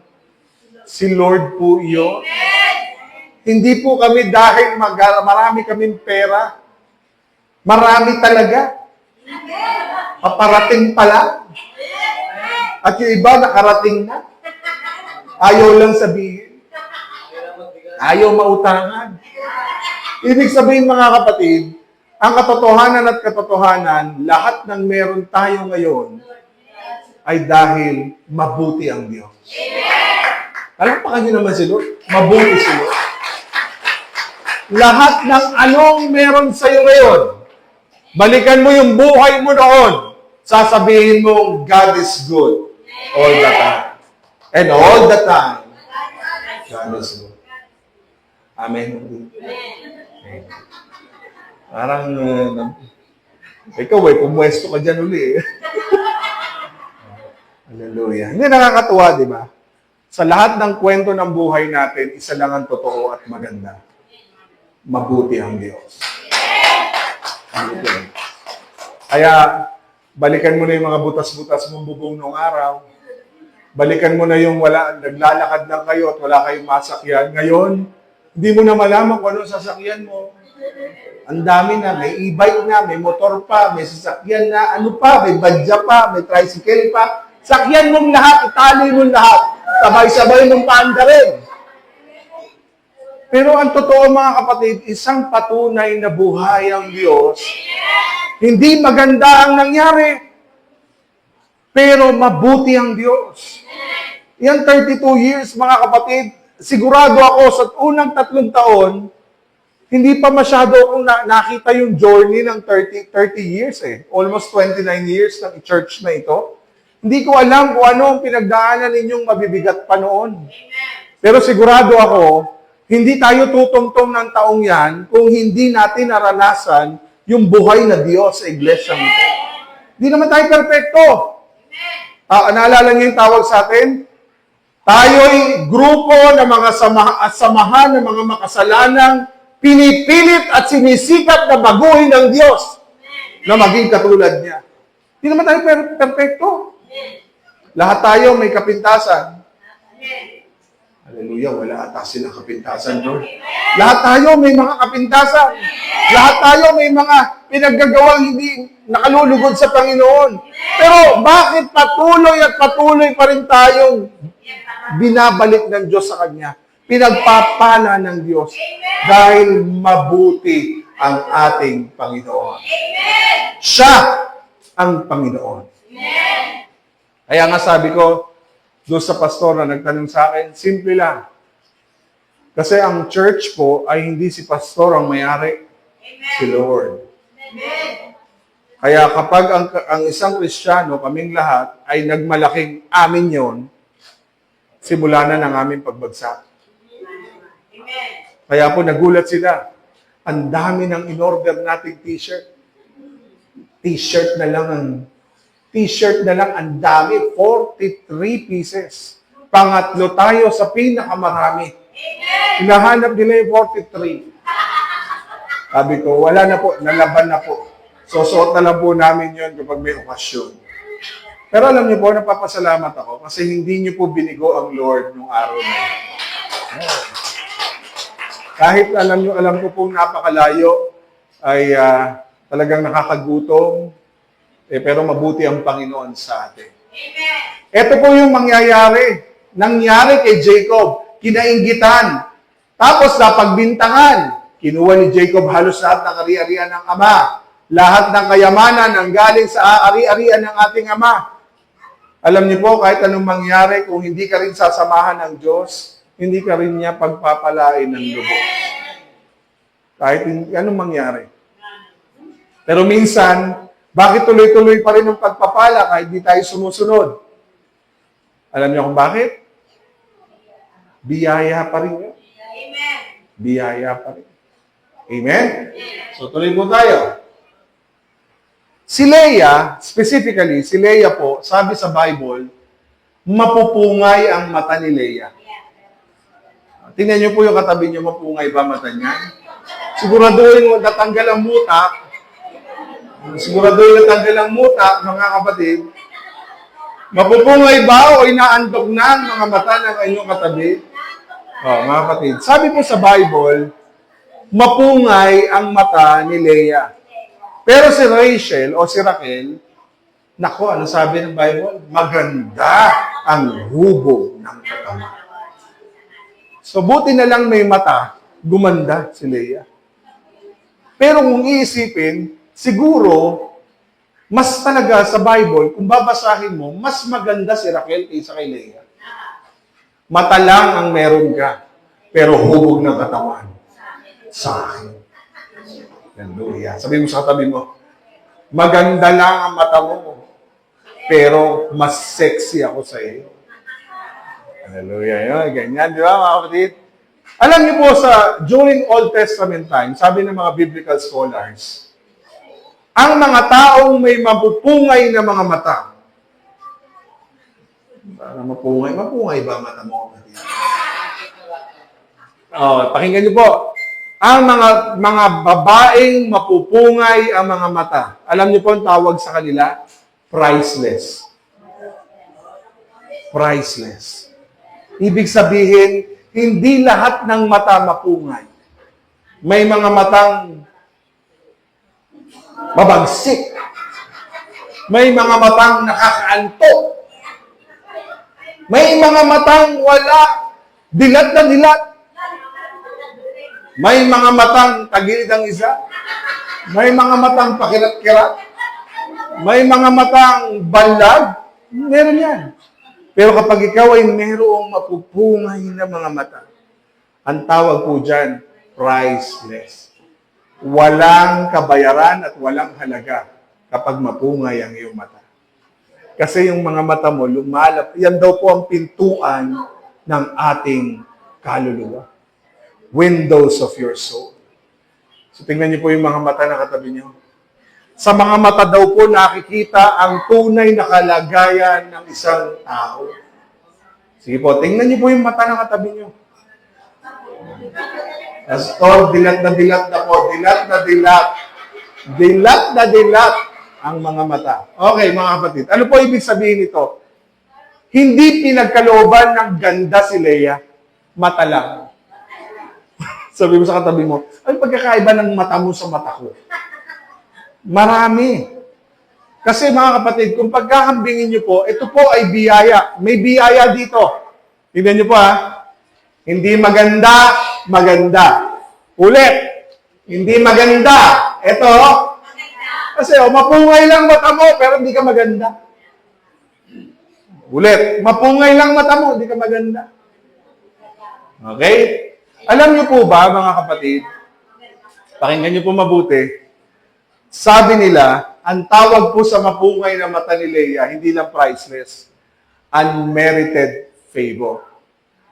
Si Lord po yun. Hindi po kami dahil marami kaming pera. Marami talaga. Paparating pa lang. At yung iba nakarating na. Ayaw lang sabihin. Ayaw mautangan. Ibig sabihin mga kapatid, ang katotohanan at katotohanan, lahat ng meron tayo ngayon ay dahil mabuti ang Diyos. Palampakan niyo naman si Lord. Mabuti si Lord. Lahat ng anong meron sa'yo ngayon, balikan mo yung buhay mo noon, sasabihin mo, God is good all the time. And all the time, God is good. Amen. Parang, ikaw pumwesto ka dyan uli. Hallelujah. Hindi nakakatuwa, di ba? Sa lahat ng kwento ng buhay natin, isa lang ang totoo at maganda. Mabuti ang Diyos. Mabuti. Kaya, balikan mo na yung mga butas-butas mong bubong nung araw. Balikan mo na yung naglalakad lang kayo at wala kayong masakyan. Ngayon, hindi mo na malaman kung anong sasakyan mo. Ang dami na, may e-bike na, may motor pa, may sasakyan na, ano pa, may badya pa, may tricycle pa. Sakyan mong lahat, itali mong lahat. Sabay-sabay mong paanda rin. Pero ang totoo mga kapatid, isang patunay na buhay ang Diyos. Hindi maganda ang nangyari. Pero mabuti ang Diyos. Yan 32 years mga kapatid, sigurado ako sa unang 3 taon, hindi pa masyado akong nakita yung journey ng 30 years eh. Almost 29 years ng church na ito. Hindi ko alam kung ano ang pinagdaanan ninyong mabibigat pa noon. Pero sigurado ako, hindi tayo tutungtong ng taong yan kung hindi natin naranasan yung buhay na Diyos sa iglesia nito. Hindi naman tayo perfecto. Naalala niyo yung tawag sa atin? Tayo'y grupo ng mga samahan ng mga makasalanang pinipilit at sinisikap na baguhin ng Diyos na maging katulad niya. Hindi naman tayo perfecto. Lahat tayo may kapintasan. Hallelujah, wala ata silang kapintasan doon. Lahat tayo may mga kapintasan. Lahat tayo may mga pinaggagawang hindi nakalulugod sa Panginoon. Pero bakit patuloy at patuloy pa rin tayong binabalik ng Diyos sa Kanya? Pinagpapala ng Diyos dahil mabuti ang ating Panginoon. Siya ang Panginoon. Kaya nga sabi ko, doon sa pastor na nagtanong sa akin, simple lang. Kasi ang church po ay hindi si pastor ang may-ari, si Lord. Kaya kapag ang isang Kristiyano, kaming lahat, ay nagmalaking amin yon, simula na ng aming pagbagsak. Kaya po nagulat sila. Ang dami ng in-order nating t-shirt. T-shirt na lang ang dami, 43 pieces. Pangatlo tayo sa pinakamarami. Hinahanap nila yung 43. Sabi ko, wala na po, nalaban na po. Susuot na lang po namin yon kapag may okasyon. Pero alam niyo po, napapasalamat ako kasi hindi niyo po binigo ang Lord nung araw na yun. Kahit alam ko pong napakalayo, ay talagang nakakagutom, pero mabuti ang Panginoon sa atin. Ito po yung nangyari kay Jacob, kinainggitan, tapos napagbintangan, kinuha ni Jacob halos lahat ng ari-arian ng ama, lahat ng kayamanan ang galing sa ari-arian ng ating ama. Alam niyo po, kahit anong mangyari, kung hindi ka rin sasamahan ng Diyos, hindi ka rin niya pagpapalain ng lubos. Kahit anong mangyari. Pero minsan, bakit tuloy-tuloy pa rin ang pagpapala kahit di tayo sumusunod? Alam niyo kung bakit? Biyaya pa rin yun. Biyaya pa rin. Amen? So tuloy po tayo. Si Leah, specifically, si Leah po, sabi sa Bible, mapupungay ang mata ni Leah. Tingnan niyo po yung katabi niyo, mapungay ba mata niya? siguraduhin mo natanggal ang muta. Siguraduhin natanggal ang muta, mga kapatid. Mapupungay ba o inaantok na ang mga mata ng inyong katabi? Mga kapatid, sabi po sa Bible, mapungay ang mata ni Leah. Pero si Rachel o si Raquel, nako, ano sabi ng Bible? Maganda ang hubog ng katawan. So, buti na lang may mata, gumanda si Leah. Pero kung iisipin, siguro, mas talaga sa Bible, kung babasahin mo, mas maganda si Raquel kaysa kay Leah. Mata lang ang meron ka, pero hubog ng katawan sa akin. Hallelujah. Sabi mo sa katabi mo, maganda lang ang mata mo, pero mas sexy ako sa iyo. Hallelujah. Yun, ganyan, di ba mga kapatid? Alam niyo po during Old Testament time, sabi ng mga biblical scholars, ang mga taong may mapupungay na mga mata, para mapungay ba ang mata mo, kapatid? Pakinggan niyo po. Ang mga babaeng mapupungay ang mga mata. Alam niyo po ang tawag sa kanila? Priceless. Priceless. Ibig sabihin, hindi lahat ng mata mapungay. May mga matang mabagsik. May mga matang nakakaantok. May mga matang wala. Dilat na dilat. May mga matang tagilid ang isa. May mga matang pakirat-kirat. May mga matang banlag. Meron yan. Pero kapag ikaw ay merong mapupungay na mga mata, ang tawag po dyan, priceless. Walang kabayaran at walang halaga kapag mapungay ang iyong mata. Kasi yung mga mata mo, lumalap. Yan daw po ang pintuan ng ating kaluluwa. Windows of your soul. So tingnan niyo po yung mga mata na katabi niyo. Sa mga mata daw po nakikita ang tunay na kalagayan ng isang tao. Sige po, tingnan niyo po yung mata na katabi niyo. Pastor, dilat na po. Dilat na dilat. Dilat na dilat ang mga mata. Okay, mga kapatid. Ano po ibig sabihin nito? Hindi pinagkalooban ng ganda si Leah. Mata lang. Sabi mo sa katabi mo, ay pagkakaiba ng mata mo sa mata ko. Marami. Kasi mga kapatid, kung pagkakambingin niyo po, ito po ay biyaya. May biyaya dito. Tignan niyo po ha. Hindi maganda, maganda. Ulit. Hindi maganda. Ito. Kasi mapungay lang mata mo, pero hindi ka maganda. Ulit. Mapungay lang mata mo, hindi ka maganda. Okay? Alam niyo po ba, mga kapatid, pakinggan niyo po mabuti, sabi nila, ang tawag po sa mapungay na mata ni Leah, hindi lang priceless, unmerited favor.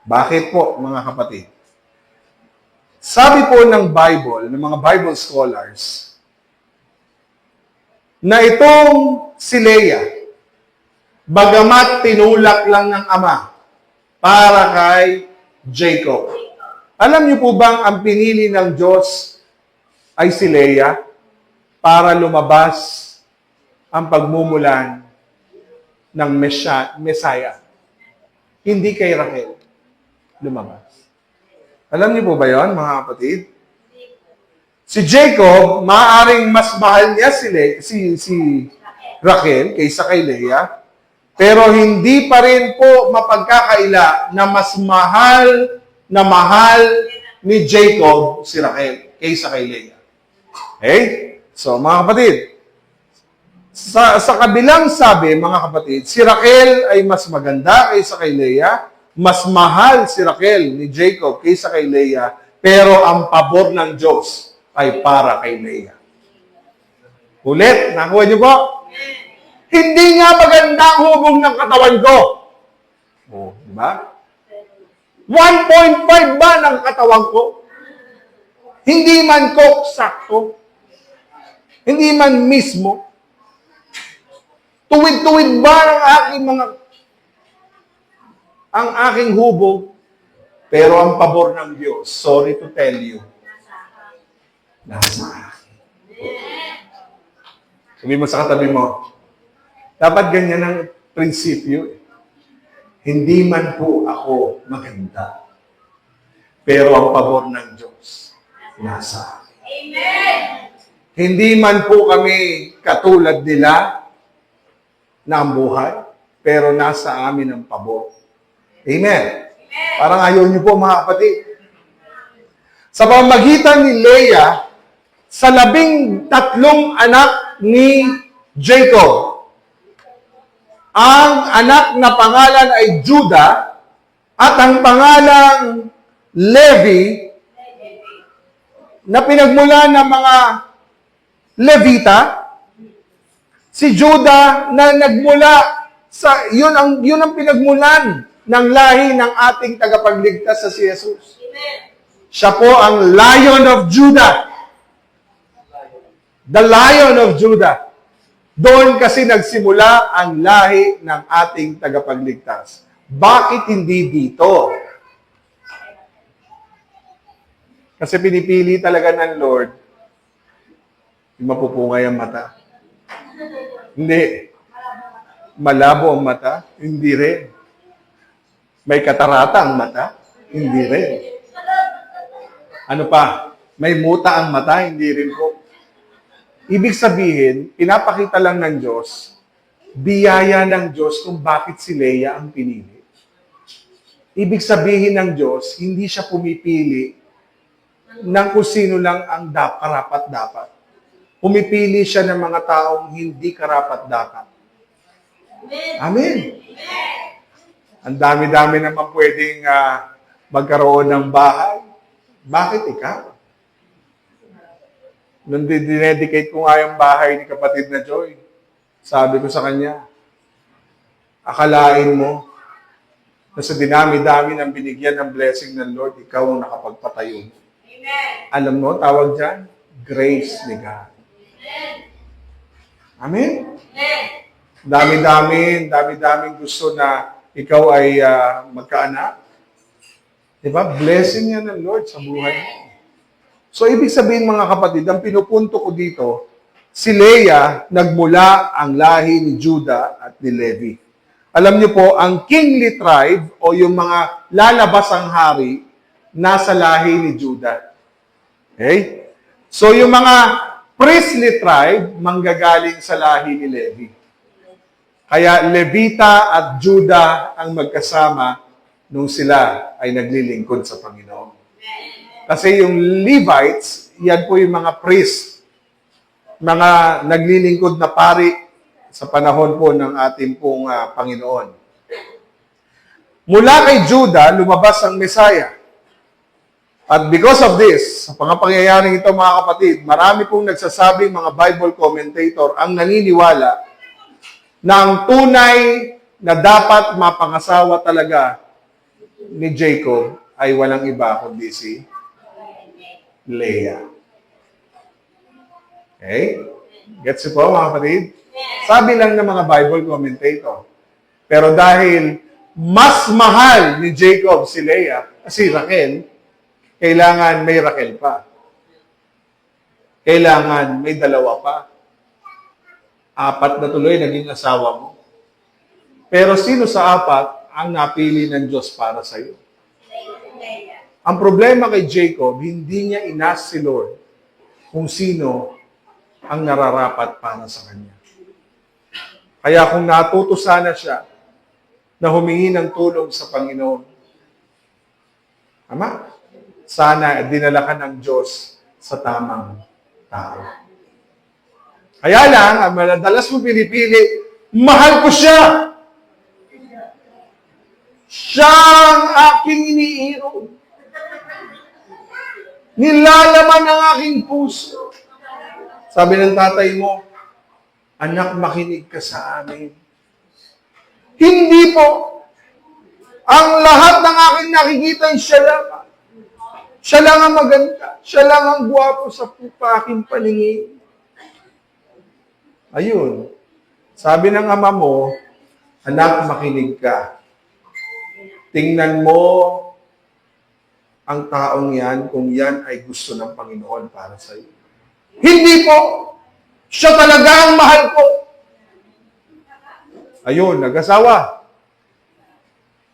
Bakit po, mga kapatid? Sabi po ng Bible, ng mga Bible scholars, na itong si Leah, bagamat tinulak lang ng ama para kay Jacob. Alam niyo po bang ang pinili ng Diyos ay si Leah para lumabas ang pagmumulan ng Messiah? Hindi kay Raquel lumabas. Alam niyo po ba yon, mga kapatid? Si Jacob, maaaring mas mahal niya si Raquel kaysa kay Leah, pero hindi pa rin po mapagkakaila na mas mahal ni Jacob si Raquel kaysa kay Leah. Okay? So, mga kapatid, sa kabilang sabi, mga kapatid, si Raquel ay mas maganda kaysa kay Leah, mas mahal si Raquel ni Jacob kaysa kay Leah, pero ang pabor ng Diyos ay para kay Leah. Ulit, nakuha niyo po? Hindi nga maganda ang hubog ng katawan ko. Oh, di ba? 1.5 ba ng katawan ko? Hindi man ko sakto. Hindi man mismo. Tuwid-tuwid ba ang aking hubog? Pero ang pabor ng Diyos, sorry to tell you, nasa akin. Sabi mo sa katabi mo, dapat ganyan ang prinsipyo. Hindi man po ako maganda, pero ang pabor ng Diyos nasa akin. Hindi man po kami katulad nila na ang buhay, pero nasa amin ang pabor. Amen. Parang ayaw niyo po mga kapatid. Sa pamamagitan ni Leah, sa 13 anak ni Jacob, ang anak na pangalan ay Judah at ang pangalang Levi na pinagmulan ng mga Levita, si Judah na nagmula sa yun ang pinagmulan ng lahi ng ating tagapagligtas sa si Jesus. Siya po ang Lion of Judah. The Lion of Judah. Doon kasi nagsimula ang lahi ng ating tagapagligtas. Bakit hindi dito? Kasi pinipili talaga ng Lord, yung mapupungay ang mata. Hindi. Malabo ang mata? Hindi rin. May katarata ang mata? Hindi rin. Ano pa? May muta ang mata? Hindi rin po. Ibig sabihin, pinapakita lang ng Diyos, biyaya ng Diyos kung bakit si Leah ang pinili. Ibig sabihin ng Diyos, hindi siya pumipili ng kung sino lang ang karapat-dapat. Pumipili siya ng mga taong hindi karapat-dapat. Amen. Ang dami-dami naman pwedeng magkaroon ng bahay. Bakit ikaw? Nung dinedicate ko nga yung bahay ni kapatid na Joy, sabi ko sa kanya, akalain mo na sa dinami-dami ng binigyan ng blessing ng Lord, ikaw ang nakapagpatayo. Amen. Alam mo, tawag dyan, grace ni God. Amen? Dami-daming gusto na ikaw ay magkaanak. Diba? Blessing yan ng Lord sa buhay mo. So, ibig sabihin mga kapatid, ang pinupunto ko dito, si Leah nagmula ang lahi ni Judah at ni Levi. Alam niyo po, ang kingly tribe o yung mga lalabas ang hari, nasa lahi ni Judah. Okay? So, yung mga priestly tribe, manggagaling sa lahi ni Levi. Kaya Levita at Judah ang magkasama nung sila ay naglilingkod sa Panginoon. Kasi yung Levites, yan po yung mga priest, mga naglilingkod na pari sa panahon po ng ating pong Panginoon. Mula kay Judah, lumabas ang Messiah. At because of this, sa pangapangyayaring ito mga kapatid, marami pong nagsasabing mga Bible commentator ang naniniwala na ang tunay na dapat mapangasawa talaga ni Jacob ay walang iba kundi si Leah. Okay? Gets po mga kapatid? Sabi lang ng mga Bible commentator. Pero dahil mas mahal ni Jacob si Leah, si Raquel, kailangan may Raquel pa. Kailangan may dalawa pa. 4 na tuloy naging asawa mo. Pero sino sa 4 ang napili ng Diyos para sa iyo? Ang problema kay Jacob, hindi niya inas si Lord kung sino ang nararapat para sa kanya. Kaya kung natuto sana siya na humingi ng tulong sa Panginoon, Ama, sana dinala ka ng Diyos sa tamang tao. Kaya lang, ang madalas mo pinipili, mahal ko siya! Siya ang aking iniirog. Nilalaman ang aking puso. Sabi ng tatay mo, anak, makinig ka sa amin. Hindi po. Ang lahat ng aking nakikita ay siya lang. Siya lang ang maganda. Siya lang ang gwapo sa aking paningin. Ayun. Sabi ng ama mo, anak, makinig ka. Tingnan mo ang taong yan kung yan ay gusto ng Panginoon para sa iyo. Hindi po. Siya talaga ang mahal ko. Ayun, nag-asawa.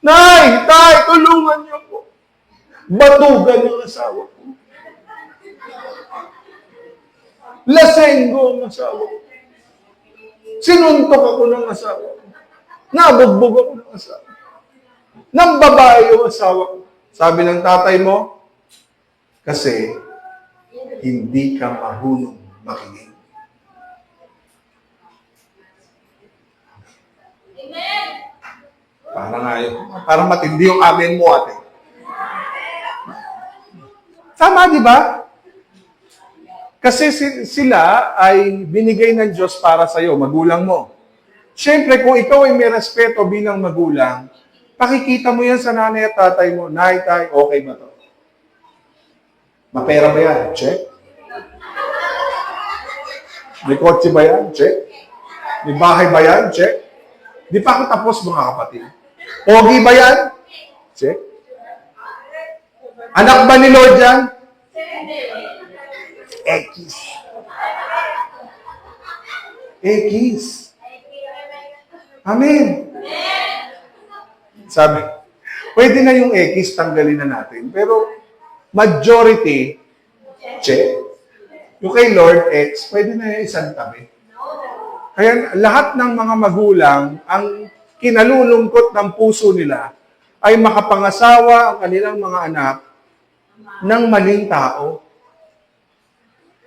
Nay, tay, tulungan niyo po. Batugan yung asawa ko. Lasenggo ang asawa ko. Sinuntok ako ng asawa ko. Nabugbog ako ng asawa ko. Nang babae yung asawa ko. Sabi ng tatay mo, kasi hindi ka marunong makinig. Parang matindi yung amen mo, ate. Tama, di ba? Kasi sila ay binigay ng Diyos para sa iyo, magulang mo. Siyempre, kung ikaw ay may respeto bilang magulang, pakikita mo yan sa nanay at tatay mo, nay, tay, okay ba to? Mapera ba yan? Check. May kotse ba yan? Check. May bahay ba yan? Check. Di pa ako tapos, mga kapatid. Pogi ba yan? Check. Anak ba ni Lord yan? Ekis. Ekis. Amen. Sabi, pwede na yung Ekis, tanggalin na natin. Pero, majority, check. Yung kay Lord X, pwede na yung isang tabi. Kaya lahat ng mga magulang, ang kinalulungkot ng puso nila ay makapangasawa ang kanilang mga anak ng maling tao.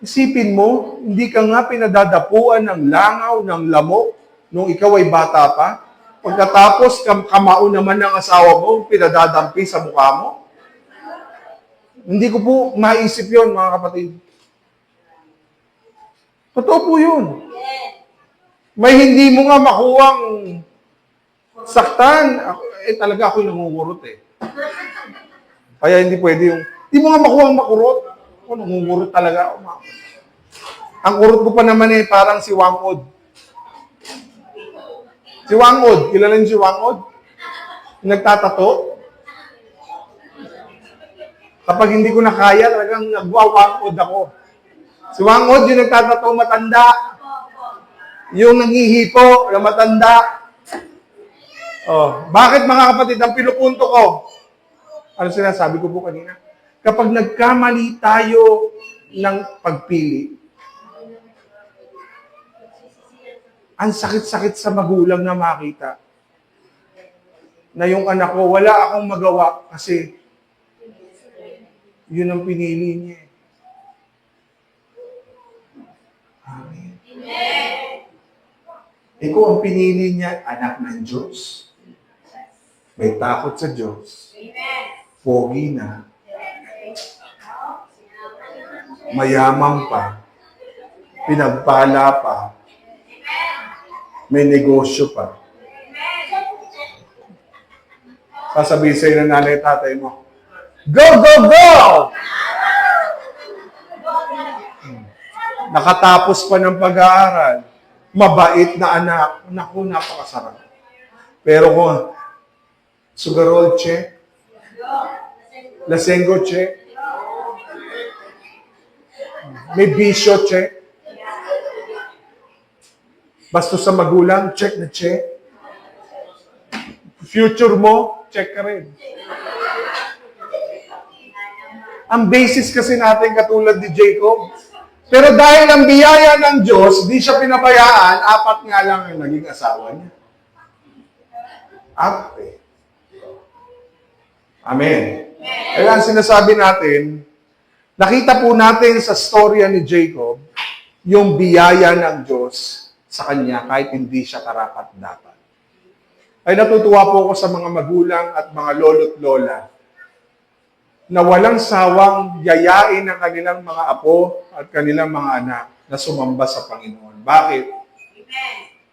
Isipin mo, hindi ka nga pinadadapuan ng langaw, ng lamok, nung ikaw ay bata pa. Pagkatapos, kamao naman ng asawa mo, pinadadampi sa mukha mo. Hindi ko po maisip yon, mga kapatid. Totoo po yun. May hindi mo nga makuwang saktan. Talaga ako'y nangungurot eh. Kaya hindi pwede yung, hindi mo nga makuwang makurot. Ako nangungurot talaga ako. Ang kurot ko pa naman eh, parang si Wangod. Si Wangod, kilala niyo si Wangod? Nagtatato. Kapag hindi ko na kaya, talagang nagwawangod ako. Si Wangod, yung nagtatato matanda. Yung nanghihipo na matanda. Oh, bakit mga kapatid, ang pinupunto ko? Ano sinasabi ko po kanina? Kapag nagkamali tayo ng pagpili, ang sakit-sakit sa magulang na makita na yung anak ko, wala akong magawa kasi yun ang pinili niya. Amen. Ikaw ang pinili niya, anak ng Diyos. May takot sa Diyos. Pogi na. Mayaman pa. Pinagpala pa. May negosyo pa. Sasabihin sa'yo ng nanay at tatay mo, go, go, go! Nakatapos pa ng pag-aaral. Mabait na anak. Naku, napakasarap. Pero kung sugarol, check. Lasenggo, check. May bisyo, check. Bastos sa magulang, check na check. Future mo, check ka rin. Ang basis kasi natin katulad ni Jacob. Pero dahil ang biyaya ng Diyos, di siya pinabayaan, 4 nga lang ang naging asawa niya. 4. Amen. Kaya ang sinasabi natin, nakita po natin sa storya ni Jacob, yung biyaya ng Diyos sa kanya kahit hindi siya karapat-dapat. Ay natutuwa po ako sa mga magulang at mga lolo't lola na walang sawang yayain ang kanilang mga apo at kanilang mga anak na sumamba sa Panginoon. Bakit?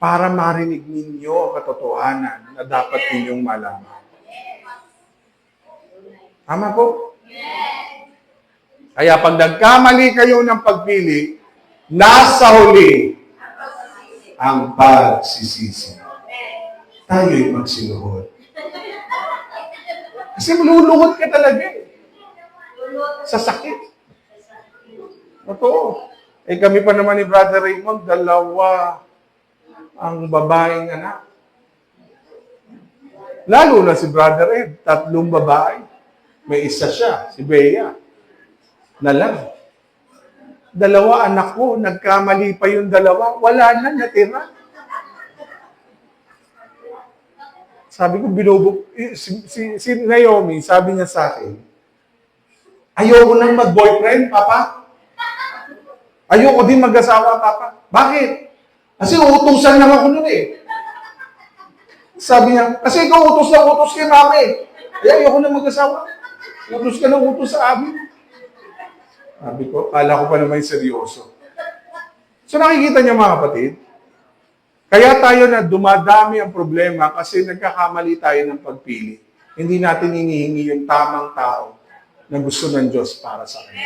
Para marinig ninyo ang katotohanan na dapat ninyong malaman. Tama po? Kaya pag nagkamali kayo ng pagpili, nasa huli ang pagsisisi. Tayo'y magsiluhod. Kasi maluluhod ka talaga eh. Sa sakit. Totoo. Eh kami pa naman ni Brother Raymond, 2 ang babaeng anak. Lalo na si Brother Ed, 3 babae. May isa siya, si Bea. Na lang. 2 anak ko, nagkamali pa yung 2, wala na, natira. Sabi ko, si Naomi, sabi niya sa akin, ayoko nang mag-boyfriend, Papa. Ayoko din mag-asawa, Papa. Bakit? Kasi utusan lang ako nun eh. Sabi niya, kasi ikaw utos na utos kay Mami. Kaya ayoko nang mag-asawa. Utos ka ng utos sa amin. Sabi ko, kala ko pa naman seryoso. So nakikita niyo mga kapatid, kaya tayo na dumadami ang problema kasi nagkakamali tayo ng pagpili. Hindi natin hinihingi yung tamang tao na gusto ng Diyos para sa kanya.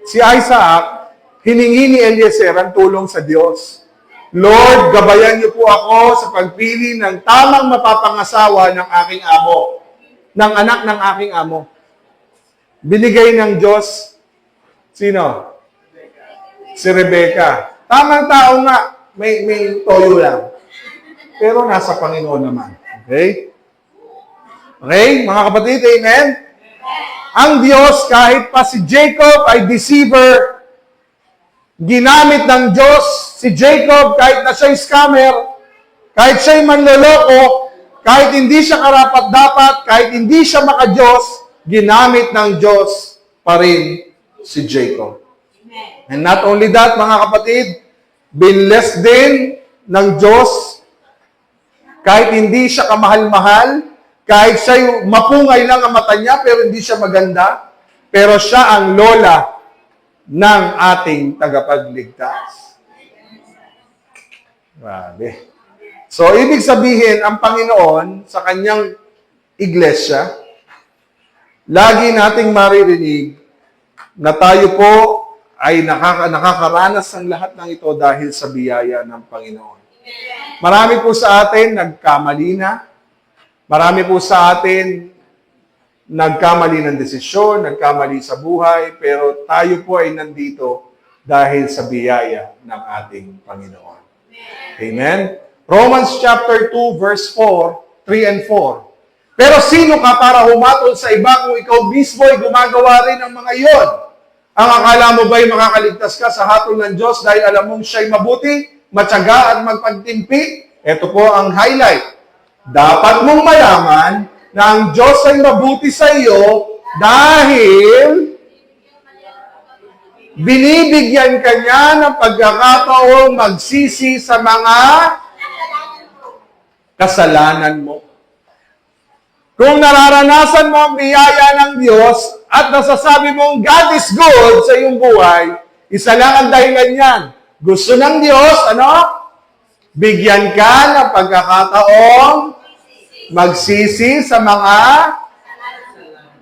Si Isaac, hiningi ni Eliezer ang tulong sa Diyos. Lord, gabayan niyo po ako sa pagpili ng tamang mapapangasawa ng aking amo, ng anak ng aking amo. Binigay ng Diyos, sino? Si Rebecca. Tamang tao nga, may toyo lang. Pero nasa Panginoon naman. Okay? Okay, mga kapatid, amen? Ang Diyos, kahit pa si Jacob ay deceiver, ginamit ng Diyos si Jacob kahit na siya'y scammer, kahit siya'y manloloko, kahit hindi siya karapat-dapat, kahit hindi siya maka-Diyos, ginamit ng Diyos pa rin si Jacob. And not only that, mga kapatid, binless din ng Diyos kahit hindi siya kamahal-mahal, kahit siya mapungay lang ang mata niya pero hindi siya maganda, pero siya ang lola ng ating tagapagligtas. Grabe. So, ibig sabihin, ang Panginoon sa kanyang iglesia, lagi nating maririnig na tayo po ay nakakaranas ng lahat ng ito dahil sa biyaya ng Panginoon. Marami po sa atin nagkamali na. Marami po sa atin nagkamali ng desisyon, nagkamali sa buhay, pero tayo po ay nandito dahil sa biyaya ng ating Panginoon. Amen? Romans chapter 2, verse 4, 3 and 4. Pero sino ka para humatol sa iba kung ikaw mismo ay gumagawa rin ng mga iyon? Ang akala mo ba'y makakaligtas ka sa hatol ng Diyos dahil alam mong siya'y mabuti, matyaga at magpagtimpi? Ito po ang highlight. Dapat mong malaman na ang Diyos ay mabuti sa iyo dahil binibigyan ka niya ng pagkakataong magsisi sa mga kasalanan mo. Kung nararanasan mo ang biyaya ng Diyos at nasasabi mong God is good sa iyong buhay, isa lang ang dahilan niyan. Gusto ng Diyos, bigyan ka ng pagkakataong magsisi sa mga...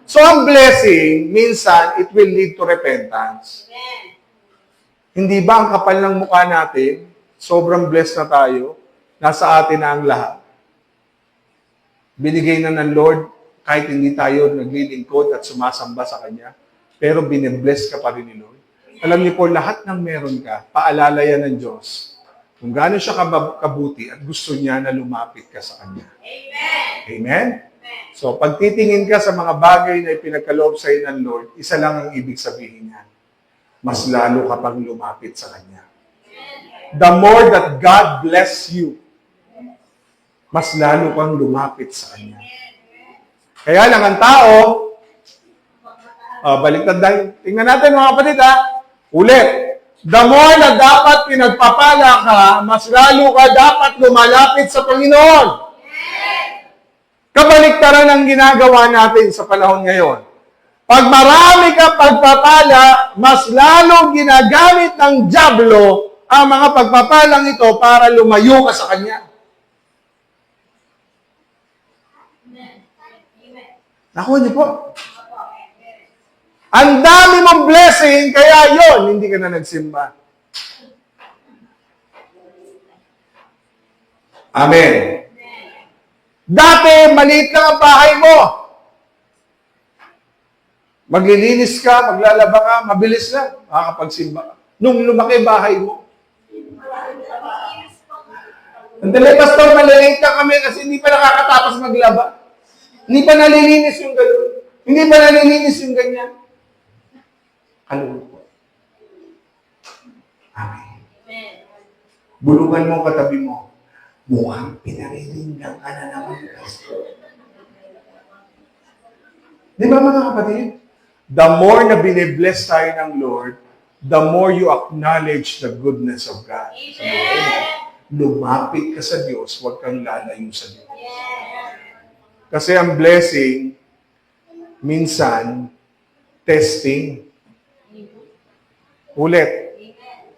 So, ang blessing, minsan, it will lead to repentance. Hindi ba ang kapal ng mukha natin, sobrang blessed na tayo, nasa atin na ang lahat? Binigay na ng Lord, kahit hindi tayo naglilingkod at sumasamba sa Kanya, pero binibless ka pa rin ni Lord. Alam niyo po, lahat ng meron ka, paalala yan ng Diyos. Kung gaano siya kabuti at gusto niya na lumapit ka sa Kanya. Amen? Amen? So, pag titingin ka sa mga bagay na ipinagkaloob sa iyo ng Lord, isa lang ang ibig sabihin niya. Mas lalo ka pang lumapit sa Kanya. The more that God bless you, mas lalo kang lumapit sa Kanya. Kaya lang ang tao, baliktad lang. Tingnan natin mga kapatid Ulit. The more na dapat pinagpapala ka, mas lalo ka dapat lumalapit sa Panginoon. Kabaliktaran ang ginagawa natin sa panahon ngayon. Pag marami ka pagpapala, mas lalong ginagamit ng dyablo ang mga pagpapalang ito para lumayo ka sa Kanya. Nakuha niyo po. Ang dami mong blessing, kaya yon hindi ka na nagsimba. Amen. Dati, maliit lang ang bahay mo. Maglilinis ka, maglalaba ka, mabilis lang, makakapagsimba ka. Nung lumaki bahay mo. Andali, pastor, malalate ka kami kasi hindi pa nakakatapos maglaba. Hindi pa nalilinis yung gano'n. Hindi pa nalilinis yung ganyan. Kaluluwa. Amen. Bulungan mo katabi mo. Mukhang pinariringgan ka na naman, pastor. Di ba mga kapatid? The more na binibless tayo ng Lord, the more you acknowledge the goodness of God. Lumapit ka sa Diyos, huwag kang lalayo sa Diyos. Kasi ang blessing, minsan, testing. Ulit.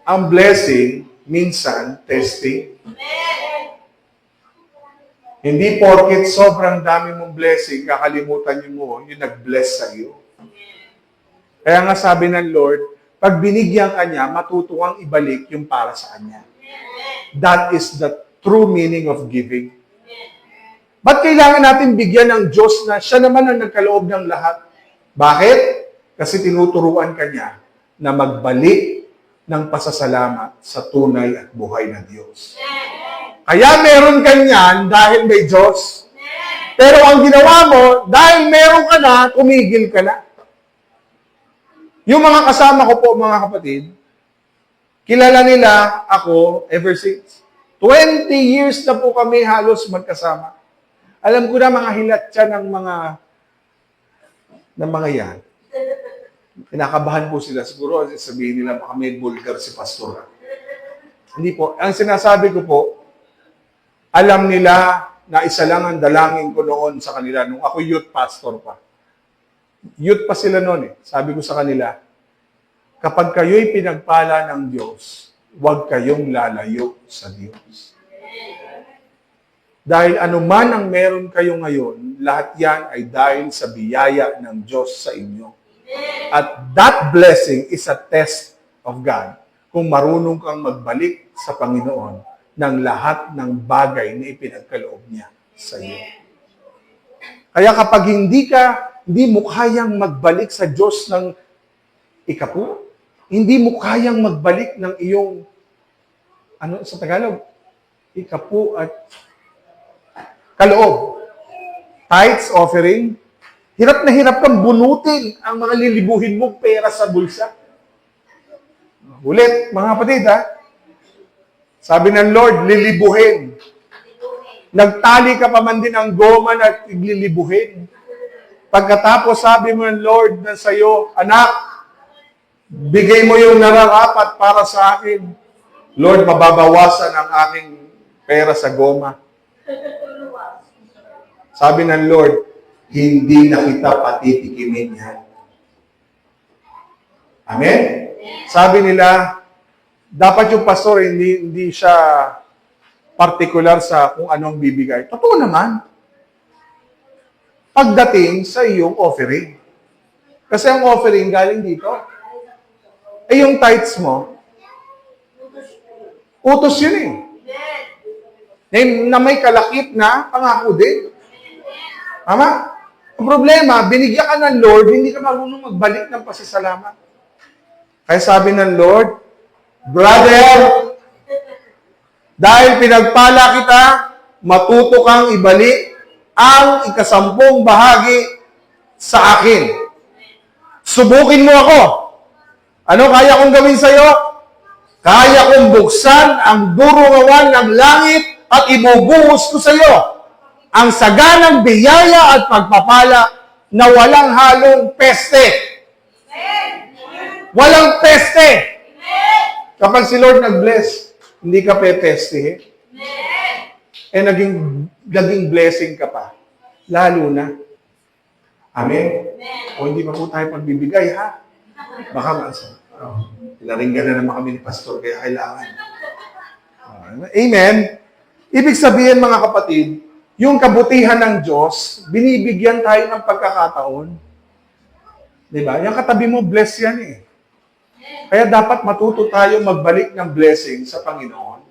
Ang blessing, minsan, testing. Hindi porket sobrang dami mong blessing, kakalimutan mo yung nag-bless sa iyo. Kaya nga sabi ng Lord, pag binigyan ka niya, matutuwang ibalik yung para sa kanya. That is the true meaning of giving. Ba't kailangan natin bigyan ng Diyos na siya naman ang nagkaloob ng lahat? Bakit? Kasi tinuturuan ka niya na magbalik ng pasasalamat sa tunay at buhay na Diyos. Kaya meron ka niyan dahil may Diyos. Pero ang ginawa mo, dahil meron ka na, tumigil ka na. Yung mga kasama ko po, mga kapatid, kilala nila ako ever since. 20 years na po kami halos magkasama. Alam ko na mga hilatsa ng mga yan. Kinakabahan po sila. Siguro sabihin nila, baka may vulgar si pastor. Hindi po. Ang sinasabi ko po, alam nila na isa lang ang dalangin ko noon sa kanila nung ako youth pastor pa. Youth pa sila noon eh. Sabi ko sa kanila, kapag kayo'y pinagpala ng Diyos, huwag kayong lalayo sa Diyos. Dahil anuman ang meron kayo ngayon, lahat yan ay dahil sa biyaya ng Diyos sa inyo. At that blessing is a test of God kung marunong kang magbalik sa Panginoon ng lahat ng bagay na ipinagkaloob niya sa iyo. Kaya kapag hindi mo kayang magbalik sa Diyos ng ikapu, hindi mo kayang magbalik ng iyong, sa Tagalog? Ikapu at kaloob. Tithes, offering. Hirap na hirap kang bunutin ang mga lilibuhin mong pera sa bulsa. Ulit, mga kapatid, sabi ng Lord, lilibuhin. Nagtali ka pa man din ang goma na lilibuhin. Pagkatapos sabi mo ng Lord na sa'yo, anak, bigay mo yung nararapat para sa akin. Lord, mababawasan ang aking pera sa goma. Sabi ng Lord, hindi na kita patitikimin yan. Amen? Sabi nila, dapat yung pastor, hindi siya particular sa kung anong bibigay. Totoo naman. Pagdating sa iyong offering. Kasi ang offering galing dito. Yung tithes mo, utos yun na may kalakip na pangako din. Tama? Ang problema, binigyan ka ng Lord, hindi ka marunong magbalik ng pasasalamat. Kaya sabi ng Lord, brother, dahil pinagpala kita, matuto kang ibalik ang 10 bahagi sa akin. Subukin mo ako. Ano kaya kong gawin sa'yo? Kaya kong buksan ang durungawan ng langit at ibubuhos ko sa'yo ang saganang biyaya at pagpapala na walang halong peste. Walang peste. Kapag si Lord nag-bless, hindi ka pepeste. Naging blessing ka pa. Lalo na. Amen? O hindi pa po tayo pagbibigay, ha? Baka pinaringgan na naman kami ni Pastor, kaya kailangan. Amen? Ibig sabihin, mga kapatid, yung kabutihan ng Diyos, binibigyan tayo ng pagkakataon. Diba? Yung katabi mo, bless yan eh. Kaya dapat matuto tayo magbalik ng blessing sa Panginoon.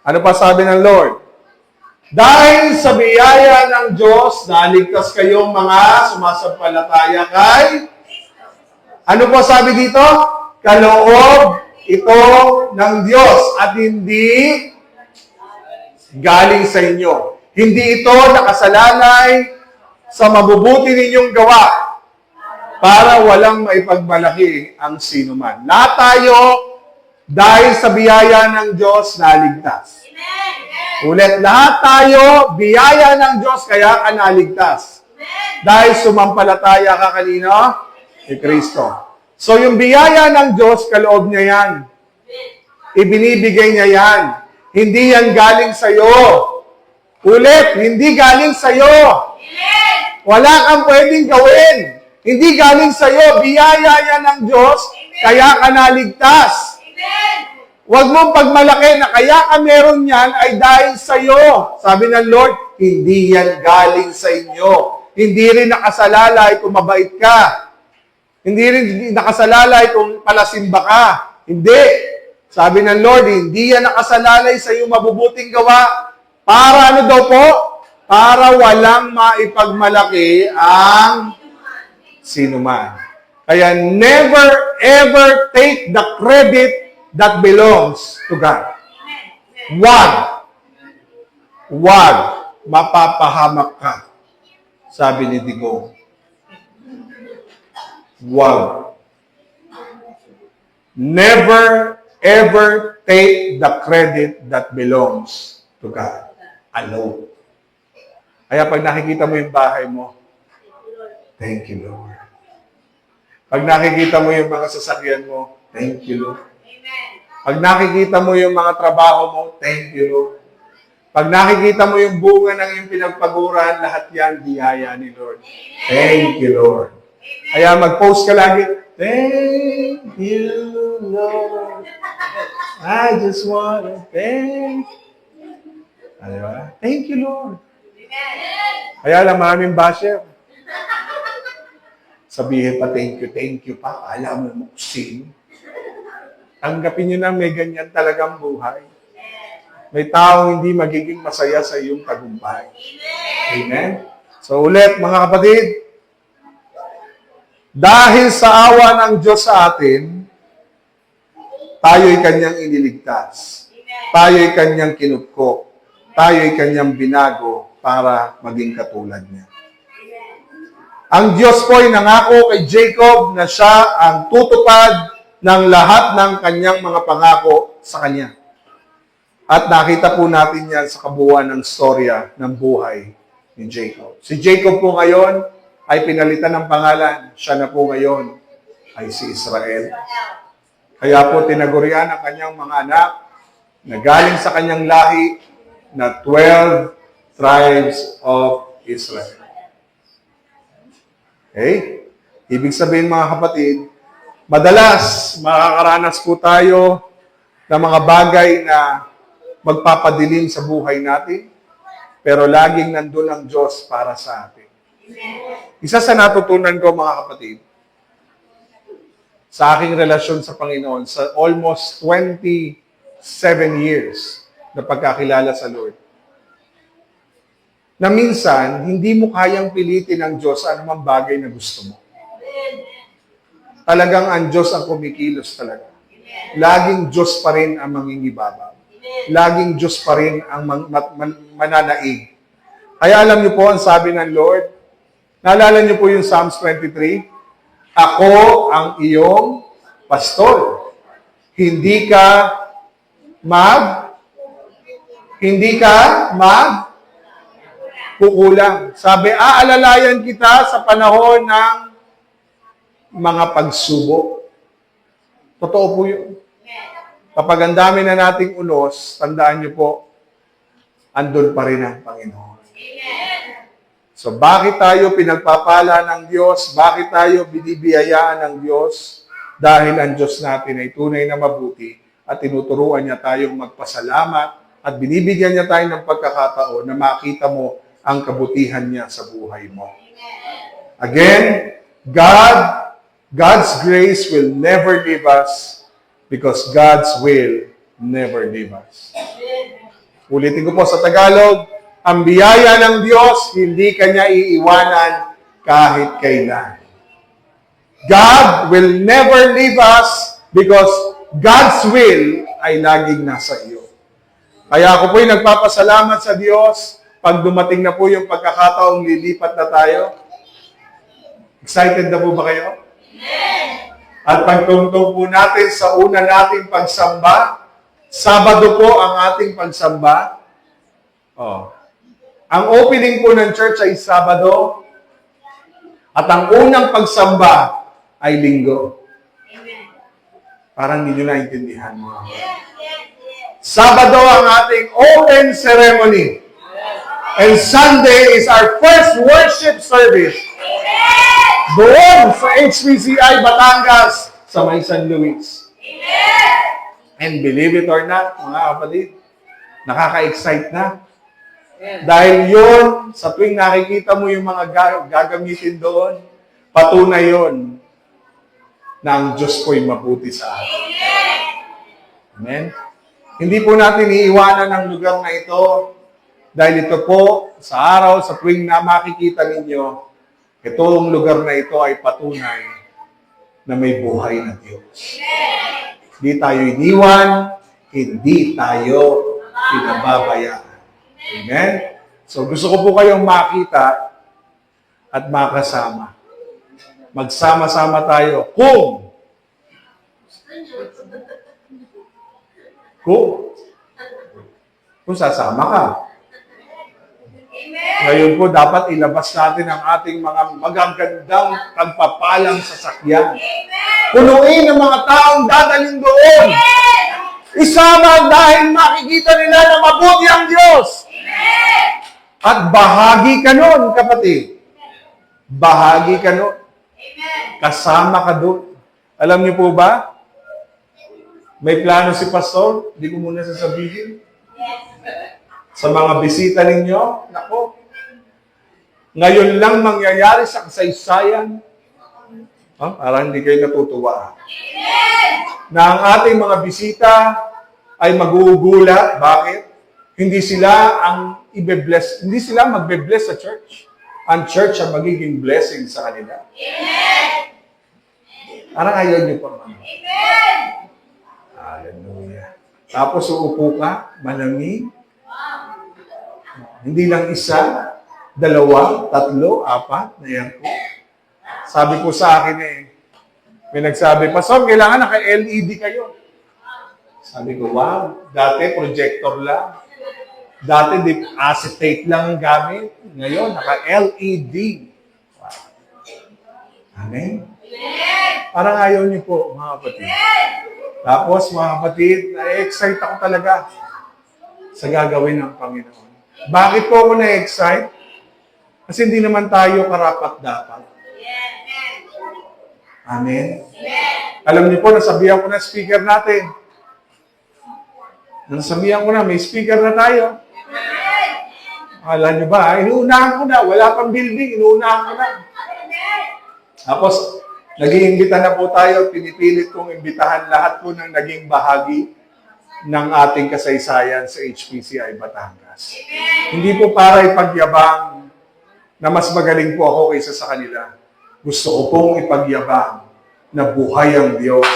Ano pa sabi ng Lord? Dahil sa biyaya ng Diyos, naligtas kayong mga sumasampalataya kay... Ano po sabi dito? Kaloob ito ng Diyos at hindi galing sa inyo. Hindi ito nakasalalay sa mabubuti ninyong gawa para walang maipagmalaki ang sinuman. Lahat tayo, dahil sa biyaya ng Diyos, naligtas. Ulit, lahat tayo, biyaya ng Diyos, kaya ka naligtas. Dahil sumampalataya ka kanino? Kay Kristo. So yung biyaya ng Diyos, kaloob niya yan. Ibinibigay niya yan. Hindi yan galing sa'yo. Ulit, hindi galing sa'yo. Wala kang pwedeng gawin. Hindi galing sa'yo. Biyaya yan ng Diyos, kaya ka naligtas. Huwag mong pagmalaki na kaya ka meron yan ay dahil sa'yo. Sabi ng Lord, hindi yan galing sa inyo. Hindi rin nakasalalay kung mabait ka. Hindi rin nakasalalay kung palasimba ka. Hindi. Sabi ng Lord, hindi yan nakasalalay sa iyong mabubuting gawa. Para ano daw po? Para walang maipagmalaki ang sinuman. Kaya never ever take the credit that belongs to God. Wag mapapahamak ka. Sabi ni Digong. Wag. Never ever take the credit that belongs to God alone. Kaya pag nakikita mo yung bahay mo, thank you, Lord. Pag nakikita mo yung mga sasakyan mo, thank you, Lord. Pag nakikita mo yung mga trabaho mo, thank you, Lord. Pag nakikita mo yung bunga ng iyong pinagpagurahan, lahat yan, biyaya ni Lord. Thank you, Lord. Kaya mag-post ka lagi, thank you, Lord. I just want to thank you. Ano ba? Thank you, Lord. Kaya lang, maraming basher. Sabihin pa, thank you pa. Alam mo kung sino. Tanggapin nyo na may ganyan talagang buhay. May taong hindi magiging masaya sa iyong tagumpay. Amen? So ulit, mga kapatid, dahil sa awa ng Diyos sa atin, tayo'y kanyang iniligtas. Tayo'y kanyang kinupko. Tayo'y kanyang binago para maging katulad niya. Ang Diyos po'y nangako kay Jacob na siya ang tutupad ng lahat ng kanyang mga pangako sa kanya. At nakita po natin yan sa kabuuan ng storya ng buhay ni Jacob. Si Jacob po ngayon ay pinalitan ng pangalan. Siya na po ngayon ay si Israel. Kaya po tinagurian ang kanyang mga anak na galing sa kanyang lahi na 12 tribes of Israel. Okay? Ibig sabihin mga kapatid, madalas, makakaranas po tayo ng mga bagay na magpapadilim sa buhay natin, pero laging nandun ang Diyos para sa atin. Isa sa natutunan ko, mga kapatid, sa aking relasyon sa Panginoon, sa almost 27 years na pagkakilala sa Lord, na minsan, hindi mo kayang pilitin ng Diyos anumang bagay na gusto mo. Talagang ang Diyos ang kumikilos talaga. Laging Diyos pa rin ang mangingibabaw. Laging Diyos pa rin ang mananaig. Kaya alam niyo po, ang sabi ng Lord, naalala niyo po yung Psalms 23, ako ang iyong pastor. Hindi ka kukulang. Sabi, aalalayan kita sa panahon ng mga pagsubok. Totoo po yun. Kapag ang dami na nating unos, tandaan niyo po, andun pa rin ang Panginoon. So bakit tayo pinagpapala ng Diyos? Bakit tayo binibiyayaan ng Diyos? Dahil ang Diyos natin ay tunay na mabuti at tinuturuan niya tayong magpasalamat at binibigyan niya tayo ng pagkakataon na makita mo ang kabutihan niya sa buhay mo. Again, God's grace will never leave us because God's will never leave us. Ulitin ko po sa Tagalog, Ang biyaya ng Diyos, hindi kanya iiwanan kahit kailan. God will never leave us because God's will ay laging nasa iyo. Kaya ako po'y nagpapasalamat sa Diyos pag dumating na po yung pagkakataong lilipat na tayo. Excited na po ba kayo? At pagtungtong po natin sa una nating pagsamba, Sabado po ang ating pagsamba. Ang opening po ng church ay Sabado. At ang unang pagsamba ay Linggo. Parang hindi nyo naintindihan mo. Sabado ang ating open ceremony. And Sunday is our first worship service. Doon sa HPCI Batangas sa may San Luis. And believe it or not, mga kapatid, nakaka-excite na. Dahil yun, sa tuwing nakikita mo yung mga gagamitin doon, patunay yun na ang Diyos po'y mabuti sa atin. Amen? Hindi po natin iiwanan ang lugar na ito dahil ito po, sa araw, sa tuwing na makikita ninyo, itong lugar na ito ay patunay na may buhay na Diyos. Hindi tayo iniwan, hindi tayo pinababayaan. Amen? So gusto ko po kayong makita at makasama. Magsama-sama tayo kung sasama ka. Ngayon po, dapat ilabas natin ang ating mga magagandang pagpapalang sasakyan. Punuin ang mga taong dadaling doon. Isama dahil makikita nila na mabuti ang Diyos. At bahagi ka nun, kapatid. Bahagi ka nun. Kasama ka doon. Alam niyo po ba? May plano si Pastor, hindi ko muna sasabihin. Sa mga bisita ninyo, nako, ngayon lang mangyayari sa kasaysayan. Parang hindi kayo natutuwa. Na ang ating mga bisita ay magugulat. Bakit? Hindi sila ang ibe-bless. Hindi sila magbe-bless sa church. Ang church ang magiging blessing sa kanila. Parang ayaw niyo pa. Hallelujah. Tapos uupo ka, malamig. Hindi lang isa, dalawa, tatlo, apat, na yan po. Sabi ko sa akin may nagsabi, Pastor, kailangan naka-LED kayo. Sabi ko, wow, dati projector lang. Dati acetate lang ang gamit. Ngayon, naka-LED. Wow. Amen? Parang ayaw niyo po, mga kapatid. Tapos, mga kapatid, na-excite ako talaga sa gagawin ng Panginoon. Bakit po ako na-excite? Kasi hindi naman tayo karapat-dapat. Amen? Alam niyo po, nasabihan ko na speaker natin. Nasabihan ko na, may speaker na tayo. Alam niyo ba, inuunahan ko na. Wala pang building, inuunahan ko na. Tapos, nag-iimbita na po tayo. Pinipilit kong imbitahan lahat po ng naging bahagi ng ating kasaysayan sa HPCI Batangas. Hindi po para ipagyabang na mas magaling po ako kaysa sa kanila. Gusto ko pong ipagyabang na buhay ang Diyos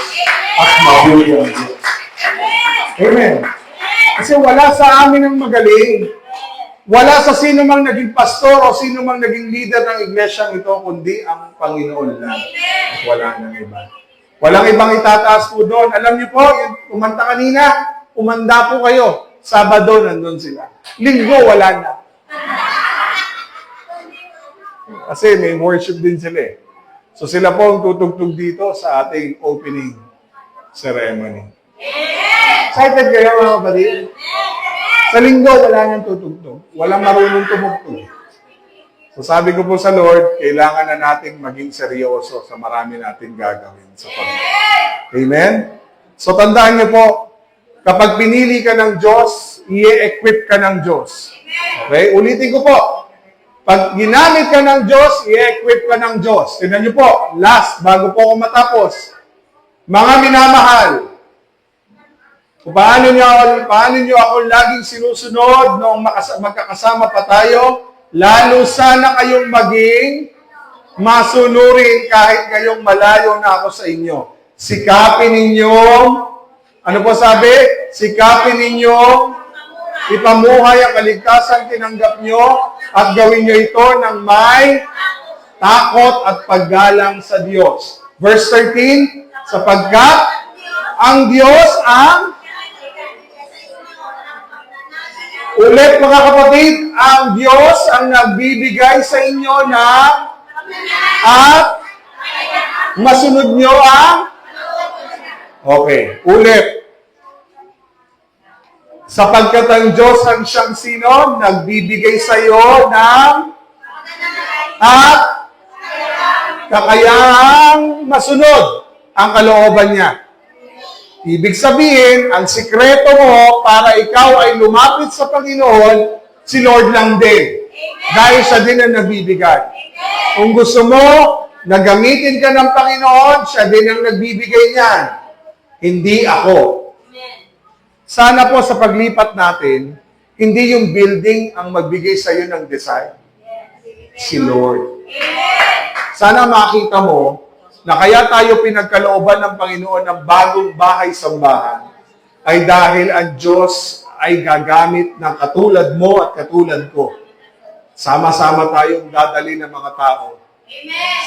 at mabuhay ang Diyos. Amen. Kasi wala sa amin ang magaling. Wala sa sino mang naging pastor o sino mang naging leader ng iglesyang ito, kundi ang Panginoon lang. At wala nang iba. Walang ibang itataas po doon. Alam niyo po, yung kumanta kanina, umanda po kayo. Sabado, nandun sila. Linggo, wala na. Kasi may worship din sila eh. So sila po ang tutugtog dito sa ating opening ceremony. Excited kayo mga kapatid? Sa linggo, wala nang tutugtog. Walang marunong tumugtog. So sabi ko po sa Lord, kailangan na nating maging seryoso sa marami nating gagawin sa Panginoon. Amen? So tandaan niyo po, kapag pinili ka ng Diyos, i-equip ka ng Diyos. Okay? Ulitin ko po. Pag ginamit ka ng Diyos, i-equip ka ng Diyos. Tignan niyo po, last, bago po ako matapos. Mga minamahal, Paano niyo ako laging sinusunod noong magkakasama pa tayo? Lalo sana kayong maging masunurin kahit kayong malayo na ako sa inyo. Sikapin ninyong, ano po sabi? Sikapin ninyong ipamuhay ang kaligtasan tinanggap nyo at gawin nyo ito ng may takot at paggalang sa Diyos. Verse 13, sapagkat ang Diyos ang ulit mga kapatid, ang Diyos ang nagbibigay sa inyo ng at masunod nyo ang okay, ulit. Sapagkat ang Diyos ang siyang sino, nagbibigay sa iyo ng at kakayahang masunod ang kalooban niya. Ibig sabihin, ang sikreto mo para ikaw ay lumapit sa Panginoon, si Lord lang din. Dahil siya din ang nagbibigay. Kung gusto mo na gamitin ka ng Panginoon, siya din ang nagbibigay niyan. Hindi ako. Sana po sa paglipat natin, hindi yung building ang magbigay sa iyo ng design. Si Lord. Sana makita mo na kaya tayo pinagkalooban ng Panginoon ng bagong bahay-sambahan ay dahil ang Diyos ay gagamit ng katulad mo at katulad ko. Sama-sama tayong dadali ng mga tao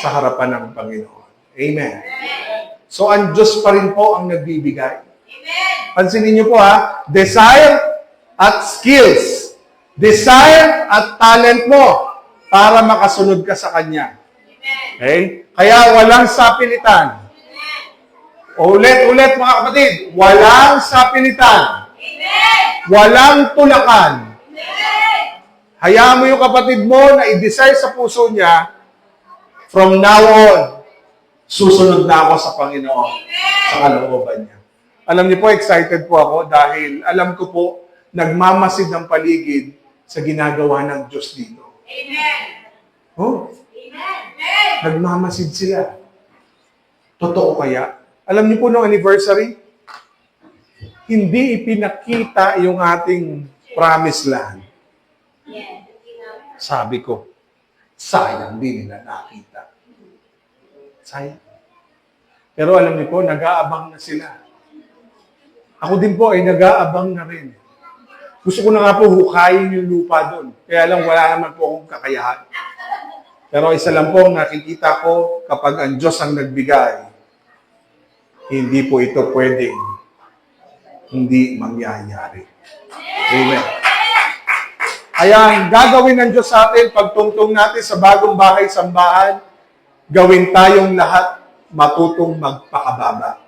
sa harapan ng Panginoon. Amen. So ang Diyos pa rin po ang nagbibigay. Pansinin niyo po desire at skills. Desire at talent mo para makasunod ka sa Kanya. Okay? Kaya walang sapilitan. Ulit-ulit mga kapatid, walang sapilitan. Walang tulakan. Hayaan mo yung kapatid mo na i-desire sa puso niya, from now on, susunod na ako sa Panginoon, sa kalooban niya. Alam niyo po, excited po ako dahil alam ko po, nagmamasid ang paligid sa ginagawa ng Diyos dito. Amen. Oh, Amen. nagmamasid sila. Totoo kaya? Alam niyo po nung anniversary, hindi ipinakita yung ating promised land. Sabi ko, sayang din nila nakita. Sayang. Pero alam niyo po, nag-aabang na sila. Ako din po ay nag-aabang na rin. Gusto ko na nga po hukayin yung lupa doon. Kaya lang wala naman po akong kakayahan. Pero isa lang po nakikita ko kapag ang Diyos ang nagbigay, hindi po ito pwedeng hindi mangyayari. Amen. Kaya ang gagawin ng Diyos sa atin, pagtungtong natin sa bagong bahay-sambahan, gawin tayong lahat matutong magpakababa.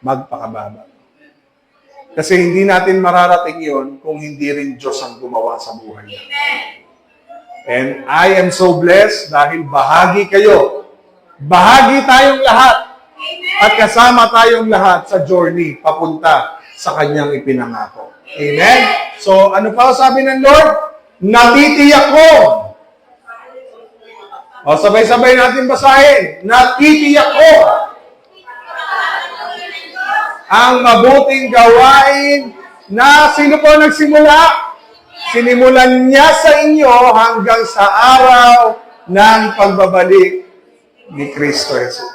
Magpakababa. Kasi hindi natin mararating yon kung hindi rin Diyos ang gumawa sa buhay natin. And I am so blessed dahil bahagi kayo. Bahagi tayong lahat. At kasama tayong lahat sa journey papunta sa Kanyang ipinangako. Amen? So, ano pa sabi ng Lord? Natitiyak ko. O, sabay-sabay natin basahin. Natitiyak ko ang mabuting gawain na sino po nagsimula? Sinimulan niya sa inyo hanggang sa araw ng pagbabalik ni Kristo Jesus.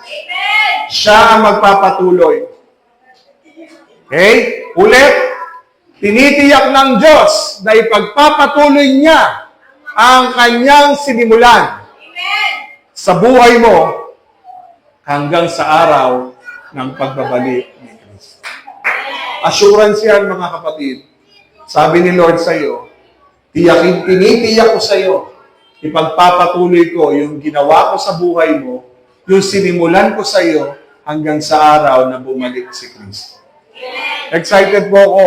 Siya ang magpapatuloy. Okay? Ulit, tinitiyak ng Diyos na ipagpapatuloy niya ang kanyang sinimulan sa buhay mo hanggang sa araw ng pagbabalik ni Kristo. Assurance yan, mga kapatid. Sabi ni Lord sa iyo, tinitiyak ko sa iyo, ipagpapatuloy ko yung ginawa ko sa buhay mo, yung sinimulan ko sa iyo hanggang sa araw na bumalik si Kristo. Excited po ako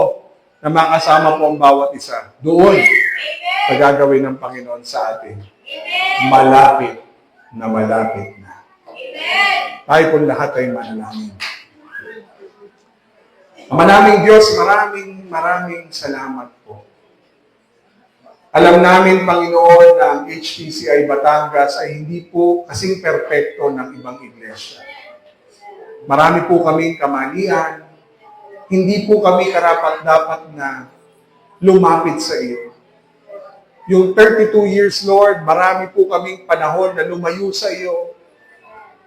na makasama po ang bawat isa doon sa gagawin ng Panginoon sa atin. Malapit na malapit na. Tayo po lahat ay manalangin. Ama naming Diyos, maraming salamat po. Alam namin, Panginoon, na ang HPCI Batangas ay hindi po kasing perpekto ng ibang iglesia. Marami po kaming kamalian, hindi po kami karapat-dapat na lumapit sa iyo. Yung 32 years, Lord, marami po kaming panahon na lumayo sa iyo.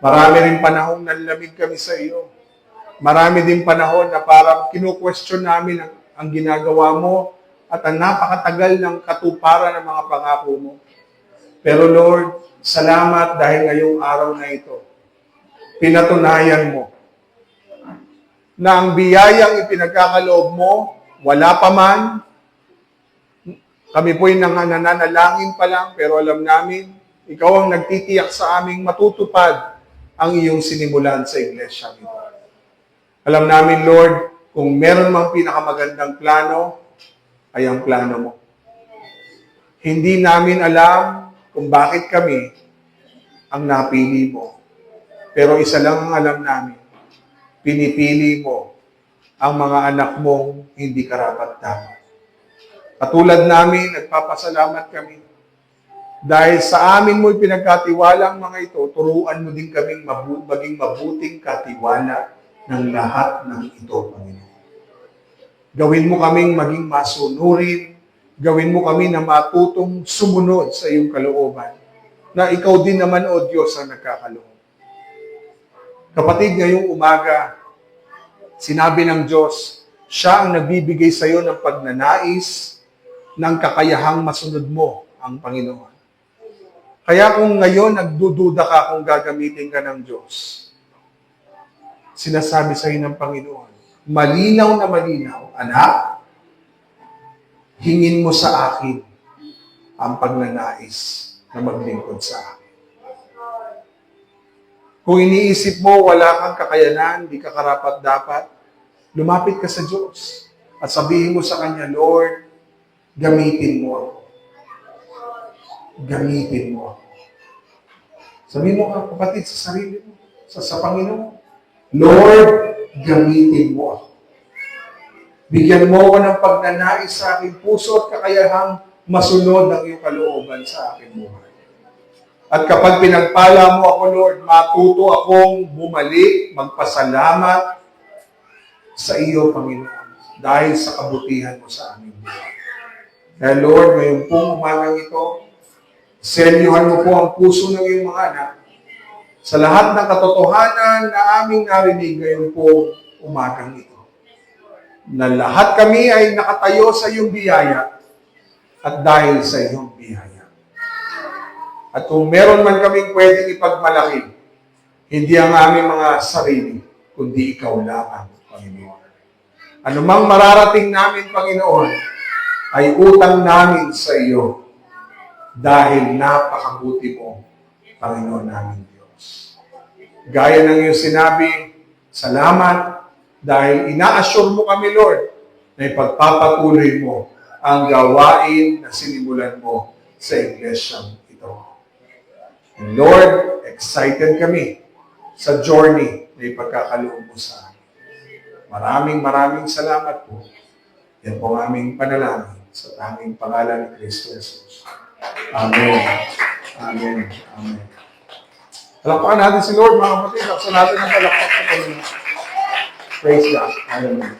Marami rin panahon na lamig kami sa iyo. Marami din panahon na parang kinu-question namin ang ginagawa mo at ang napakatagal ng katuparan ng mga pangako mo. Pero Lord, salamat dahil ngayong araw na ito, pinatunayan mo na ang biyayang ipinagkakaloob mo, wala pa man, kami po'y nananalangin pa lang, pero alam namin, ikaw ang nagtitiyak sa aming matutupad ang iyong sinimulan sa iglesia ito. Alam namin, Lord, kung meron mang pinakamagandang plano, ay ang plano mo. Hindi namin alam kung bakit kami ang napili mo. Pero isa lang ang alam namin, pinipili mo ang mga anak mong hindi karapat-dapat. Katulad namin, nagpapasalamat kami. Dahil sa amin mo'y pinagkatiwala ang mga ito, turuan mo din kaming maging mabuting katiwala ng lahat ng ito, Panginoon. Gawin mo kaming maging masunurin, gawin mo kami na matutong sumunod sa iyong kalooban, na ikaw din naman, O Diyos, ang nagkakaloob. Kapatid, ngayong umaga, sinabi ng Diyos, siya ang nagbibigay sa iyo ng pagnanais ng kakayahang masunod mo ang Panginoon. Kaya kung ngayon nagdududa ka kung gagamitin ka ng Diyos, sinasabi sa iyo ng Panginoon, malinaw na malinaw, anak, hingin mo sa akin ang pagnanais na maglingkod sa akin. Kung iniisip mo wala kang kakayanan, di ka karapat-dapat, lumapit ka sa Diyos at sabihin mo sa Kanya, Lord, gamitin mo ako. Gamitin mo ako. Sabihin mo ka, kapatid, sa sarili mo, sa Panginoon, Lord, gamitin mo ako. Bigyan mo ako ng pagnanais sa aking puso at kakayahang masunod ang iyong kalooban sa aking buhay. At kapag pinagpala mo ako, Lord, matuto akong bumalik, magpasalamat sa iyo, Panginoon, dahil sa kabutihan mo sa aming buhay. Kaya Lord, ngayon pong umagang ito, selyuhan mo po ang puso ng iyong mga anak sa lahat ng katotohanan na aming narinig ngayon po umagang ito. Na lahat kami ay nakatayo sa iyong biyaya at dahil sa iyong biyaya. At kung meron man kaming pwedeng ipagmalaki, hindi ang aming mga sarili, kundi ikaw lamang, Panginoon. Anumang mararating namin, Panginoon, ay utang namin sa iyo dahil napakabuti mo, Panginoon namin Diyos. Gaya ng iyong sinabi, salamat dahil ina-assure mo kami, Lord, na ipagpapatuloy mo ang gawain na sinimulan mo sa iglesyang ito. And Lord, excited kami sa journey na ipagkakaloob mo sa amin. Maraming salamat po. Yan po ang aming panalangin sa tanging pangalan ni Kristo Jesus. Amen. Amen. Amen. Palakpakan natin si Lord, mga kapatid. Laksan natin ang palakpak sa Panginoon. Praise God. Hallelujah.